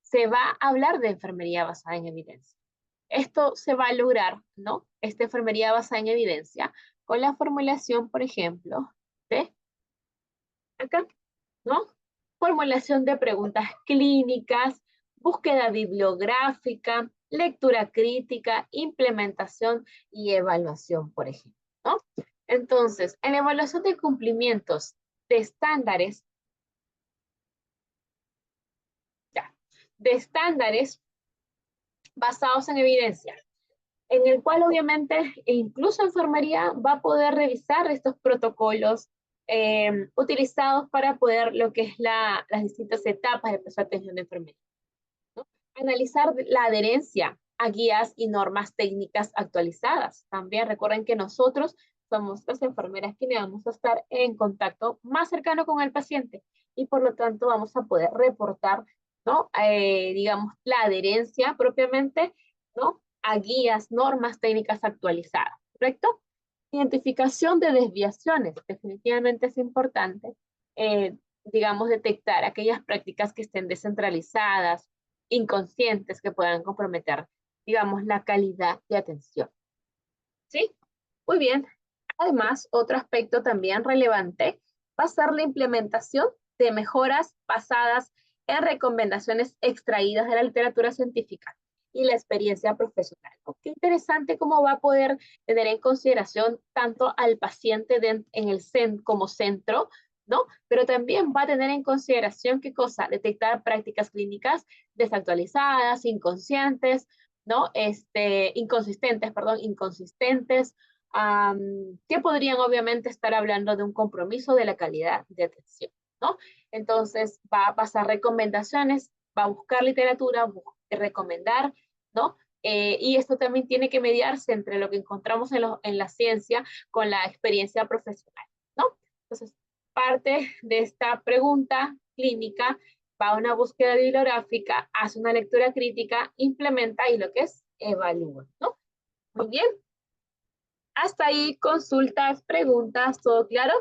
se va a hablar de enfermería basada en evidencia. Esto se va a lograr, ¿no? Esta enfermería basada en evidencia con la formulación, por ejemplo, de acá, ¿no? Formulación de preguntas clínicas, búsqueda bibliográfica, lectura crítica, implementación y evaluación, por ejemplo, ¿no? Entonces, en evaluación de cumplimientos de estándares, ya, de estándares basados en evidencia, en el cual obviamente incluso enfermería va a poder revisar estos protocolos utilizados para poder lo que es las distintas etapas del proceso de atención de enfermería, ¿no? Analizar la adherencia a guías y normas técnicas actualizadas. También recuerden que nosotros somos las enfermeras quienes vamos a estar en contacto más cercano con el paciente y por lo tanto vamos a poder reportar, ¿no? Digamos, la adherencia propiamente, ¿no? A guías, normas técnicas actualizadas, ¿correcto? Identificación de desviaciones, definitivamente es importante, digamos, detectar aquellas prácticas que estén descentralizadas, inconscientes, que puedan comprometer, digamos, la calidad de atención. ¿Sí? Muy bien. Además, otro aspecto también relevante va a ser la implementación de mejoras basadas en recomendaciones extraídas de la literatura científica y la experiencia profesional, ¿no? Qué interesante cómo va a poder tener en consideración tanto al paciente en el como centro, ¿no? Pero también va a tener en consideración qué cosa, detectar prácticas clínicas desactualizadas, inconscientes, ¿no? Inconsistentes, perdón, inconsistentes, que podrían obviamente estar hablando de un compromiso de la calidad de atención, ¿no? Entonces va a pasar recomendaciones, va a buscar literatura, recomendar, ¿no? Y esto también tiene que mediarse entre lo que encontramos en la ciencia con la experiencia profesional, ¿no? Entonces, parte de esta pregunta clínica va a una búsqueda bibliográfica, hace una lectura crítica, implementa y lo que es evalúa, ¿no? Muy bien. Hasta ahí, consultas, preguntas, ¿todo claro?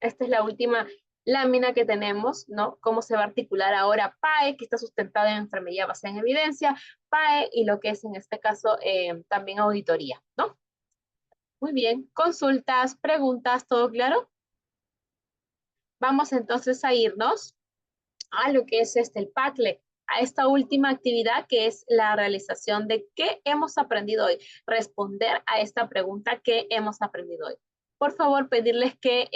Esta es la última lámina que tenemos, ¿no? Cómo se va a articular ahora PAE, que está sustentada en enfermería basada en evidencia, PAE y lo que es en este caso también auditoría, ¿no? Muy bien, consultas, preguntas, ¿todo claro? Vamos entonces a irnos a lo que es el Padlet, a esta última actividad que es la realización de qué hemos aprendido hoy, responder a esta pregunta que hemos aprendido hoy. Por favor, pedirles que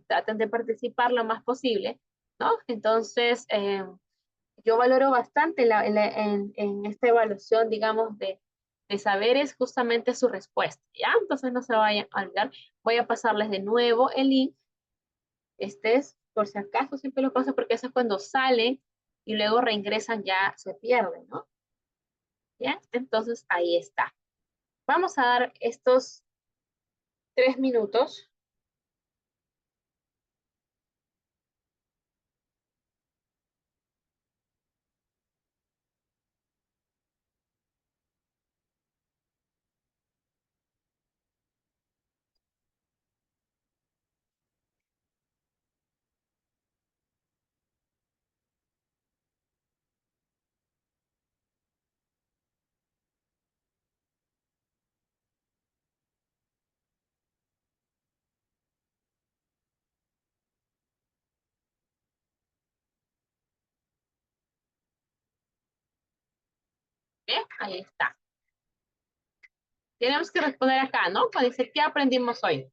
traten de participar lo más posible, ¿no? Entonces, yo valoro bastante en esta evaluación, digamos, de saberes justamente su respuesta, ¿ya? Entonces no se vayan a olvidar. Voy a pasarles de nuevo el link Este es, por si acaso, siempre lo paso porque eso es cuando salen y luego reingresan ya se pierden, ¿no? ¿Ya? Entonces ahí está. Vamos a dar estos 3 minutos. Bien, ahí está. Tenemos que responder acá, ¿no? Cuando dice, ¿qué aprendimos hoy?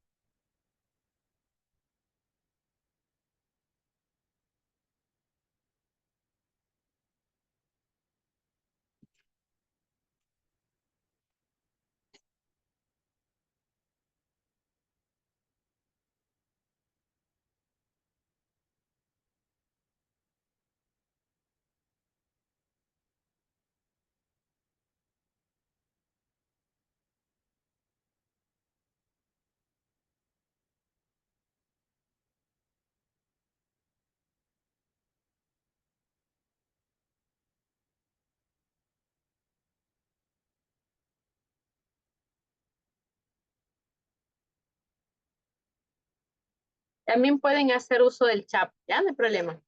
También pueden hacer uso del chat, ¿ya? No hay problema.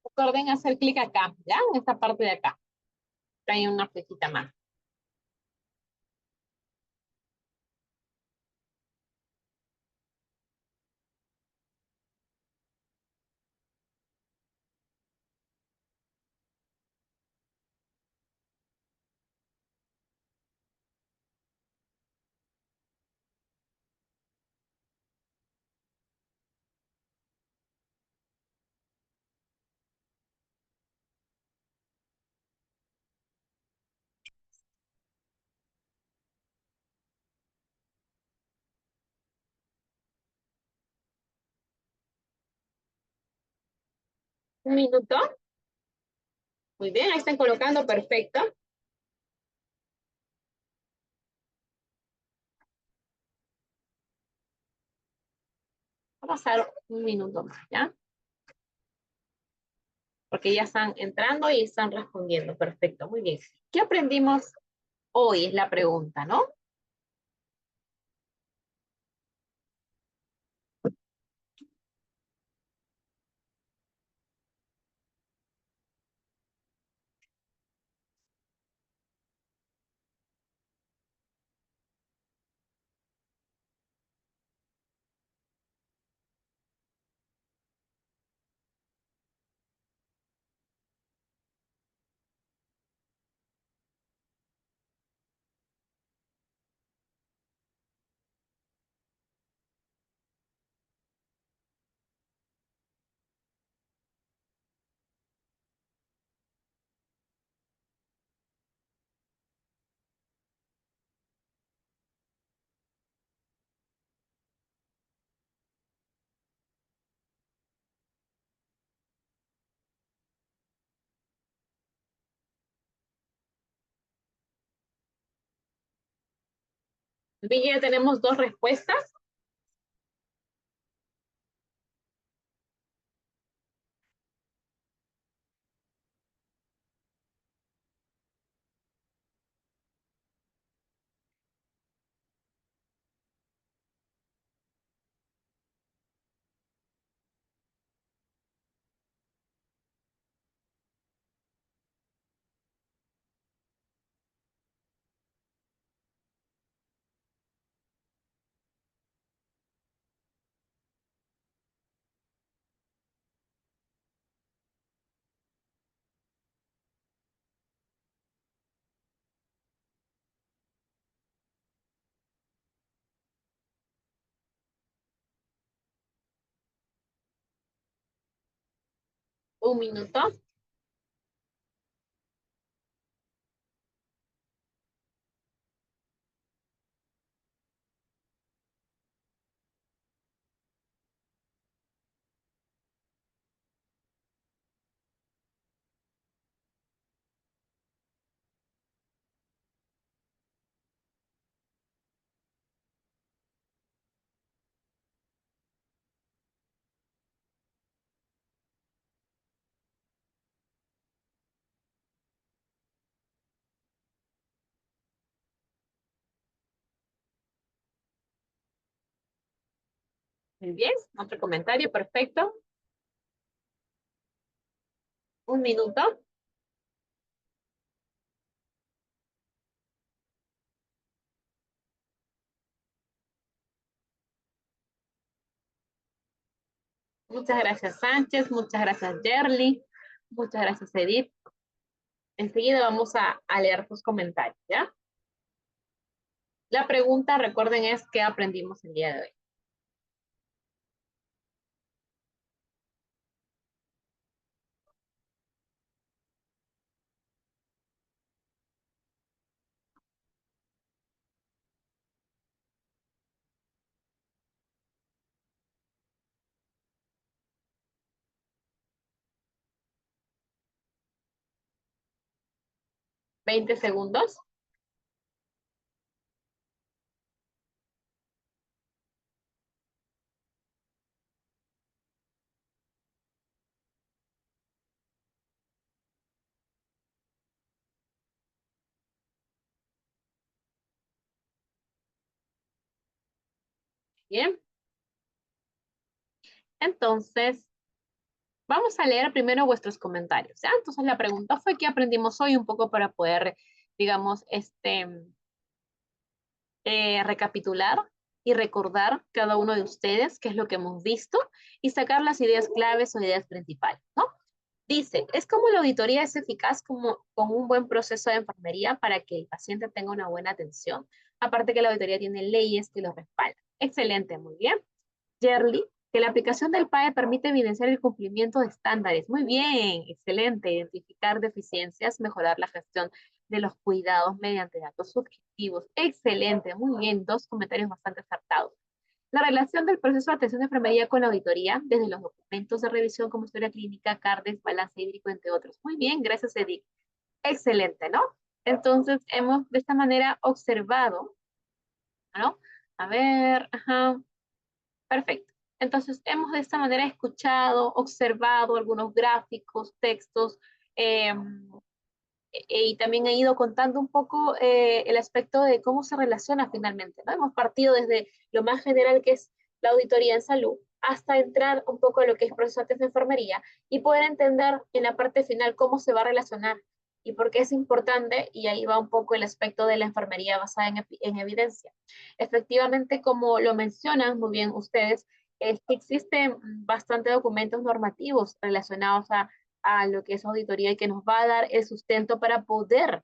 Recuerden hacer clic acá, ¿ya? En esta parte de acá. Hay una flechita más. Un minuto. Muy bien, ahí están colocando, perfecto. Vamos a dar un minuto más, ¿ya? Porque ya están entrando y están respondiendo. Perfecto, muy bien. ¿Qué aprendimos hoy? Es la pregunta, ¿no? Vi que ya tenemos dos respuestas. Un minuto. Muy bien, otro comentario, perfecto. Un minuto. Muchas gracias, Sánchez. Muchas gracias, Yerly. Muchas gracias, Edith. Enseguida vamos a leer tus comentarios, ¿ya? La pregunta, recuerden, es ¿qué aprendimos el día de hoy? 20 segundos. Bien. Entonces, vamos a leer primero vuestros comentarios, ¿ya? Entonces, la pregunta fue ¿qué aprendimos hoy? Un poco para poder, digamos, recapitular y recordar cada uno de ustedes qué es lo que hemos visto y sacar las ideas claves o ideas principales, ¿no? Dice, es como la auditoría es eficaz como con un buen proceso de enfermería para que el paciente tenga una buena atención. Aparte que la auditoría tiene leyes que lo respaldan. Excelente, muy bien. Yerly, que la aplicación del PAE permite evidenciar el cumplimiento de estándares. Muy bien, excelente. Identificar deficiencias, mejorar la gestión de los cuidados mediante datos subjetivos. Excelente, muy bien. Dos comentarios bastante acertados. La relación del proceso de atención de enfermería con la auditoría, desde los documentos de revisión como historia clínica, CARDES, balance hídrico, entre otros. Muy bien, gracias, Edith. Excelente, ¿no? Entonces, hemos de esta manera observado, ¿no? A ver, ajá. Perfecto. Entonces, hemos de esta manera escuchado, observado algunos gráficos, textos, eh, y también he ido contando un poco el aspecto de cómo se relaciona finalmente, ¿no? Hemos partido desde lo más general que es la auditoría en salud hasta entrar un poco a lo que es procesos de enfermería y poder entender en la parte final cómo se va a relacionar y por qué es importante, y ahí va un poco el aspecto de la enfermería basada en evidencia. Efectivamente, como lo mencionan muy bien ustedes, es que existen bastantes documentos normativos relacionados a lo que es auditoría y que nos va a dar el sustento para poder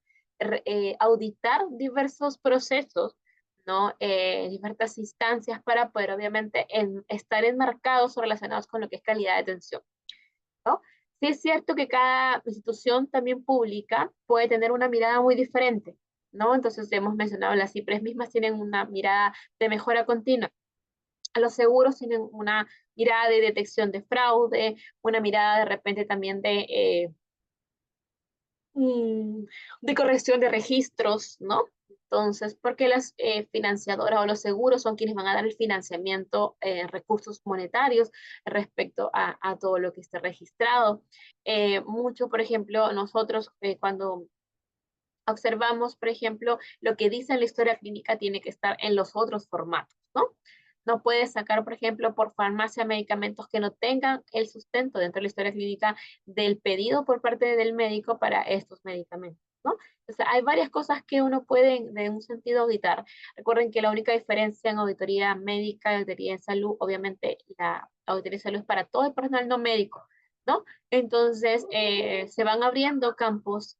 auditar diversos procesos, ¿no? Diversas instancias para poder obviamente estar enmarcados o relacionados con lo que es calidad de atención, ¿no? Sí es cierto que cada institución también pública puede tener una mirada muy diferente, ¿no? Entonces hemos mencionado las CIPRES mismas tienen una mirada de mejora continua. Los seguros tienen una mirada de detección de fraude, una mirada de repente también mm, de corrección de registros, ¿no? Entonces, porque las financiadoras o los seguros son quienes van a dar el financiamiento, recursos monetarios respecto a todo lo que esté registrado. Mucho, por ejemplo, nosotros cuando observamos, por ejemplo, lo que dice la historia clínica tiene que estar en los otros formatos, ¿no? No puedes sacar, por ejemplo, por farmacia medicamentos que no tengan el sustento dentro de la historia clínica del pedido por parte del médico para estos medicamentos, ¿no? O sea, hay varias cosas que uno puede, en un sentido, auditar. Recuerden que la única diferencia en auditoría médica y auditoría en salud, obviamente, la auditoría de salud es para todo el personal no médico, ¿no? Entonces, se van abriendo campos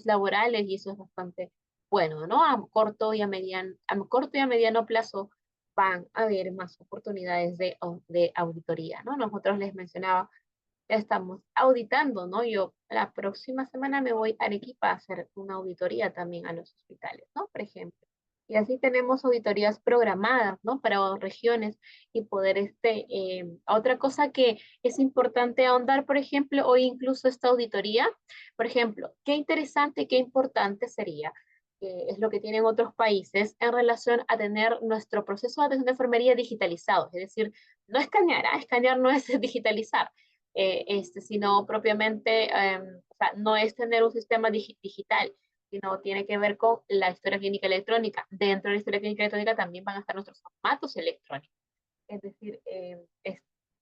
laborales y eso es bastante bueno, ¿no? A corto y a mediano plazo van a haber más oportunidades de auditoría, ¿no? Nosotros les mencionaba, ya estamos auditando, ¿no? Yo la próxima semana me voy a Arequipa a hacer una auditoría también a los hospitales, ¿no? Por ejemplo. Y así tenemos auditorías programadas, ¿no? Para regiones y poder, otra cosa que es importante ahondar, por ejemplo, hoy incluso esta auditoría, por ejemplo, qué interesante, qué importante sería, es lo que tienen otros países en relación a tener nuestro proceso de atención de enfermería digitalizado, es decir, no escanear, ¿ah? Escanear no es digitalizar, sino propiamente, o sea, no es tener un sistema digital, sino tiene que ver con la historia clínica electrónica. Dentro de la historia clínica electrónica también van a estar nuestros formatos electrónicos, es decir,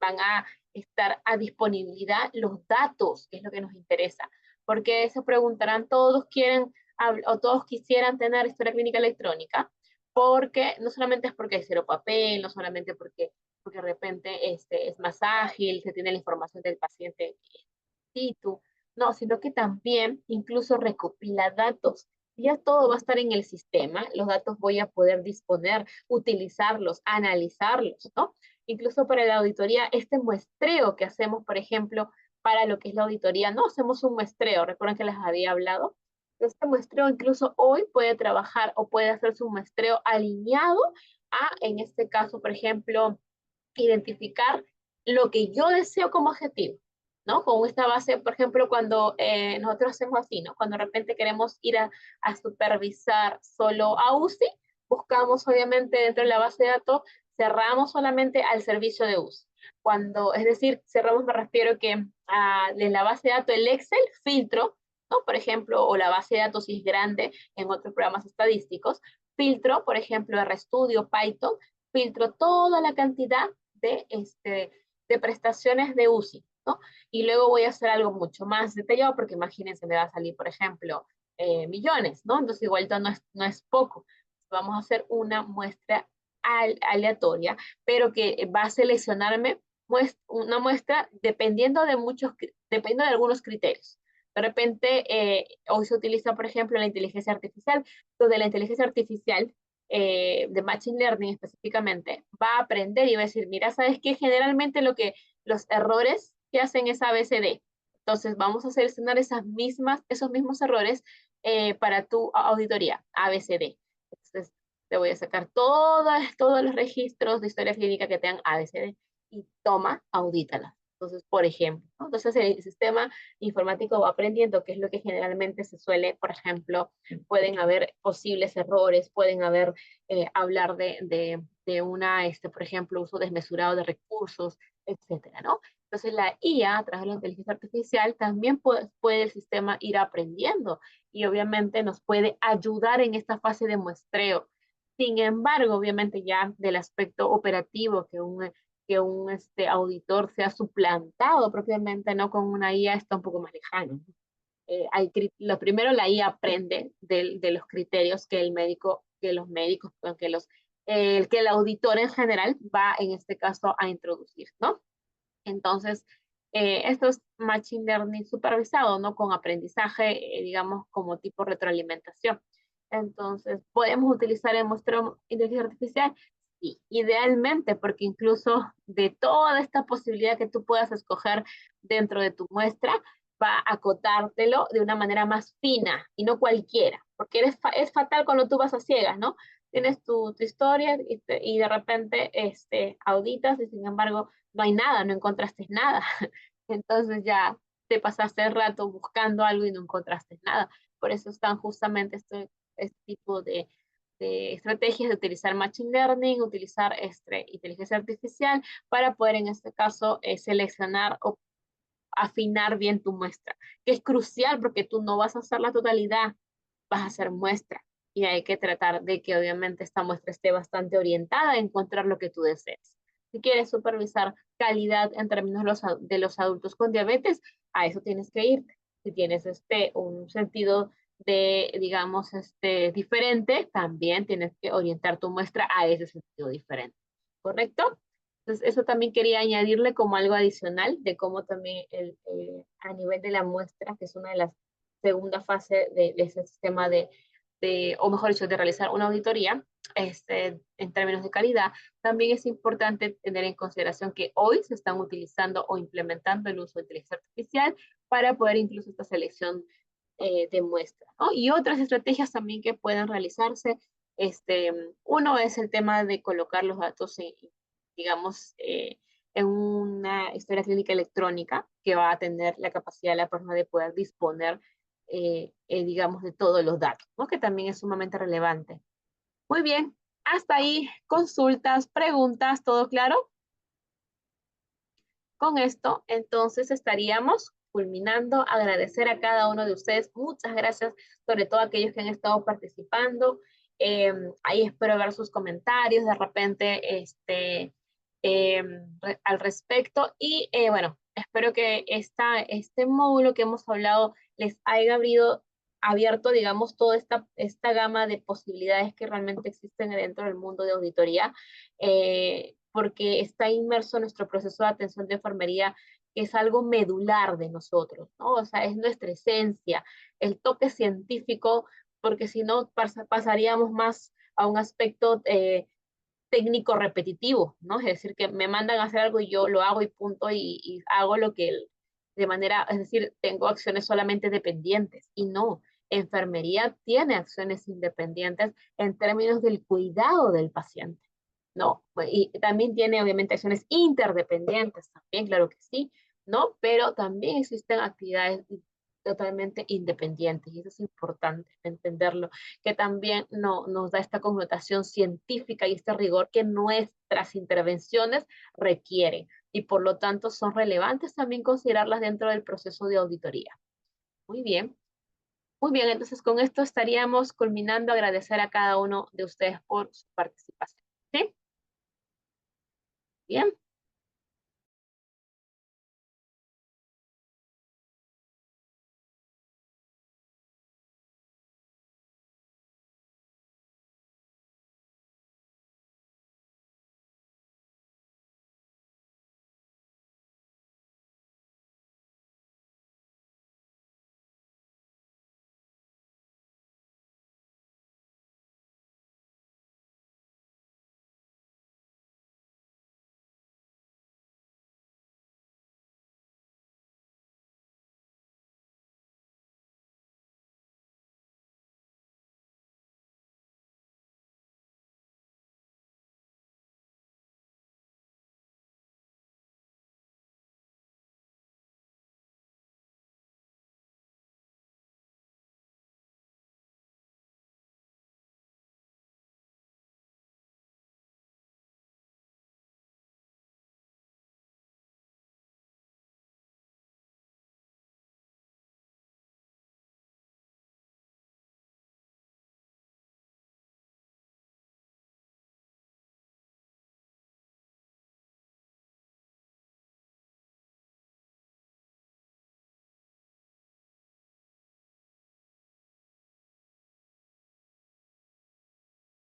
van a estar a disponibilidad los datos, que es lo que nos interesa, porque se preguntarán, todos quieren o todos quisieran tener historia clínica electrónica, porque no solamente es porque hay cero papel, no solamente porque de repente es más ágil, se tiene la información del paciente in situ, no, sino que también incluso recopila datos. Ya todo va a estar en el sistema, los datos voy a poder disponer, utilizarlos, analizarlos, ¿no? Incluso para la auditoría, este muestreo que hacemos, por ejemplo, para lo que es la auditoría, no hacemos un muestreo, recuerden que les había hablado. Este muestreo incluso hoy puede trabajar o puede hacerse un muestreo alineado a, en este caso, por ejemplo, identificar lo que yo deseo como objetivo, ¿no? Con esta base, por ejemplo, cuando nosotros hacemos así, ¿no? Cuando de repente queremos ir a supervisar solo a UCI, buscamos obviamente dentro de la base de datos, cerramos solamente al servicio de UCI. Cuando, es decir, cerramos, me refiero que en la base de datos, el Excel, filtro, ¿no? Por ejemplo, o la base de datos si es grande en otros programas estadísticos, filtro, por ejemplo, RStudio, Python, filtro toda la cantidad de prestaciones de UCI, ¿no? Y luego voy a hacer algo mucho más detallado, porque imagínense, me va a salir, por ejemplo, millones, ¿no? Entonces igual no es poco. Vamos a hacer una muestra aleatoria, pero que va a seleccionarme una muestra dependiendo de algunos criterios. De repente, hoy se utiliza, por ejemplo, la inteligencia artificial, donde la inteligencia artificial de Machine Learning específicamente, va a aprender y va a decir, mira, ¿sabes qué? Generalmente los errores que hacen es ABCD. Entonces vamos a seleccionar esos mismos errores para tu auditoría, ABCD. Entonces te voy a sacar todos los registros de historia clínica que tengan ABCD y toma, audítala. Entonces, por ejemplo, ¿no? Entonces el sistema informático va aprendiendo qué es lo que generalmente se suele, por ejemplo, pueden haber posibles errores, pueden haber, hablar por ejemplo, uso desmesurado de recursos, etcétera, ¿no? Entonces la IA, a través de la inteligencia artificial, también puede el sistema ir aprendiendo y obviamente nos puede ayudar en esta fase de muestreo. Sin embargo, obviamente ya del aspecto operativo que un auditor sea suplantado propiamente, ¿no? Con una IA está un poco más lejano. Lo primero, la IA aprende de los criterios que los médicos, que el auditor en general va en este caso a introducir, ¿no? Entonces, esto es Machine Learning supervisado, ¿no? Con aprendizaje, digamos, como tipo retroalimentación. Entonces, ¿podemos utilizar en nuestra inteligencia artificial? Sí, idealmente, porque incluso de toda esta posibilidad que tú puedas escoger dentro de tu muestra, va a acotártelo de una manera más fina y no cualquiera, porque es fatal cuando tú vas a ciegas, ¿no? Tienes tu historia y de repente auditas y sin embargo no hay nada, no encontraste nada. Entonces ya te pasaste el rato buscando algo y no encontraste nada. Por eso están justamente este tipo estrategias de utilizar Machine Learning, utilizar inteligencia artificial para poder en este caso seleccionar o afinar bien tu muestra, que es crucial porque tú no vas a hacer la totalidad, vas a hacer muestra. Y hay que tratar de que obviamente esta muestra esté bastante orientada a encontrar lo que tú desees. Si quieres supervisar calidad en términos de los adultos con diabetes, a eso tienes que ir. Si tienes un sentido de, digamos, diferente, también tienes que orientar tu muestra a ese sentido diferente. ¿Correcto? Entonces, eso también quería añadirle como algo adicional de cómo también a nivel de la muestra, que es una de las segunda fase de ese sistema o mejor dicho, de realizar una auditoría en términos de calidad, también es importante tener en consideración que hoy se están utilizando o implementando el uso de inteligencia artificial para poder incluso esta selección de muestra, ¿no? Y otras estrategias también que pueden realizarse, uno es el tema de colocar los datos digamos, en una historia clínica electrónica que va a tener la capacidad de la persona de poder disponer, digamos, de todos los datos, ¿no? Que también es sumamente relevante. Muy bien, hasta ahí consultas, preguntas, ¿todo claro? Con esto, entonces estaríamos culminando. Agradecer a cada uno de ustedes. Muchas gracias, sobre todo a aquellos que han estado participando. Ahí espero ver sus comentarios de repente al respecto. Y bueno, espero que este módulo que hemos hablado les haya abierto, digamos, toda esta gama de posibilidades que realmente existen dentro del mundo de auditoría. Porque está inmerso nuestro proceso de atención de enfermería, que es algo medular de nosotros, ¿no? O sea, es nuestra esencia, el toque científico, porque si no pasaríamos más a un aspecto técnico repetitivo, ¿no? Es decir, que me mandan a hacer algo y yo lo hago y punto, y hago lo que de manera, es decir, tengo acciones solamente dependientes, y no, enfermería tiene acciones independientes en términos del cuidado del paciente. ¿No? Y también tiene obviamente acciones interdependientes, también, claro que sí, ¿no? Pero también existen actividades totalmente independientes y eso es importante entenderlo, que también nos da esta connotación científica y este rigor que nuestras intervenciones requieren y por lo tanto son relevantes también considerarlas dentro del proceso de auditoría. Muy bien. Muy bien, entonces con esto estaríamos culminando. Agradecer a cada uno de ustedes por su participación. ¿Sí? Bien.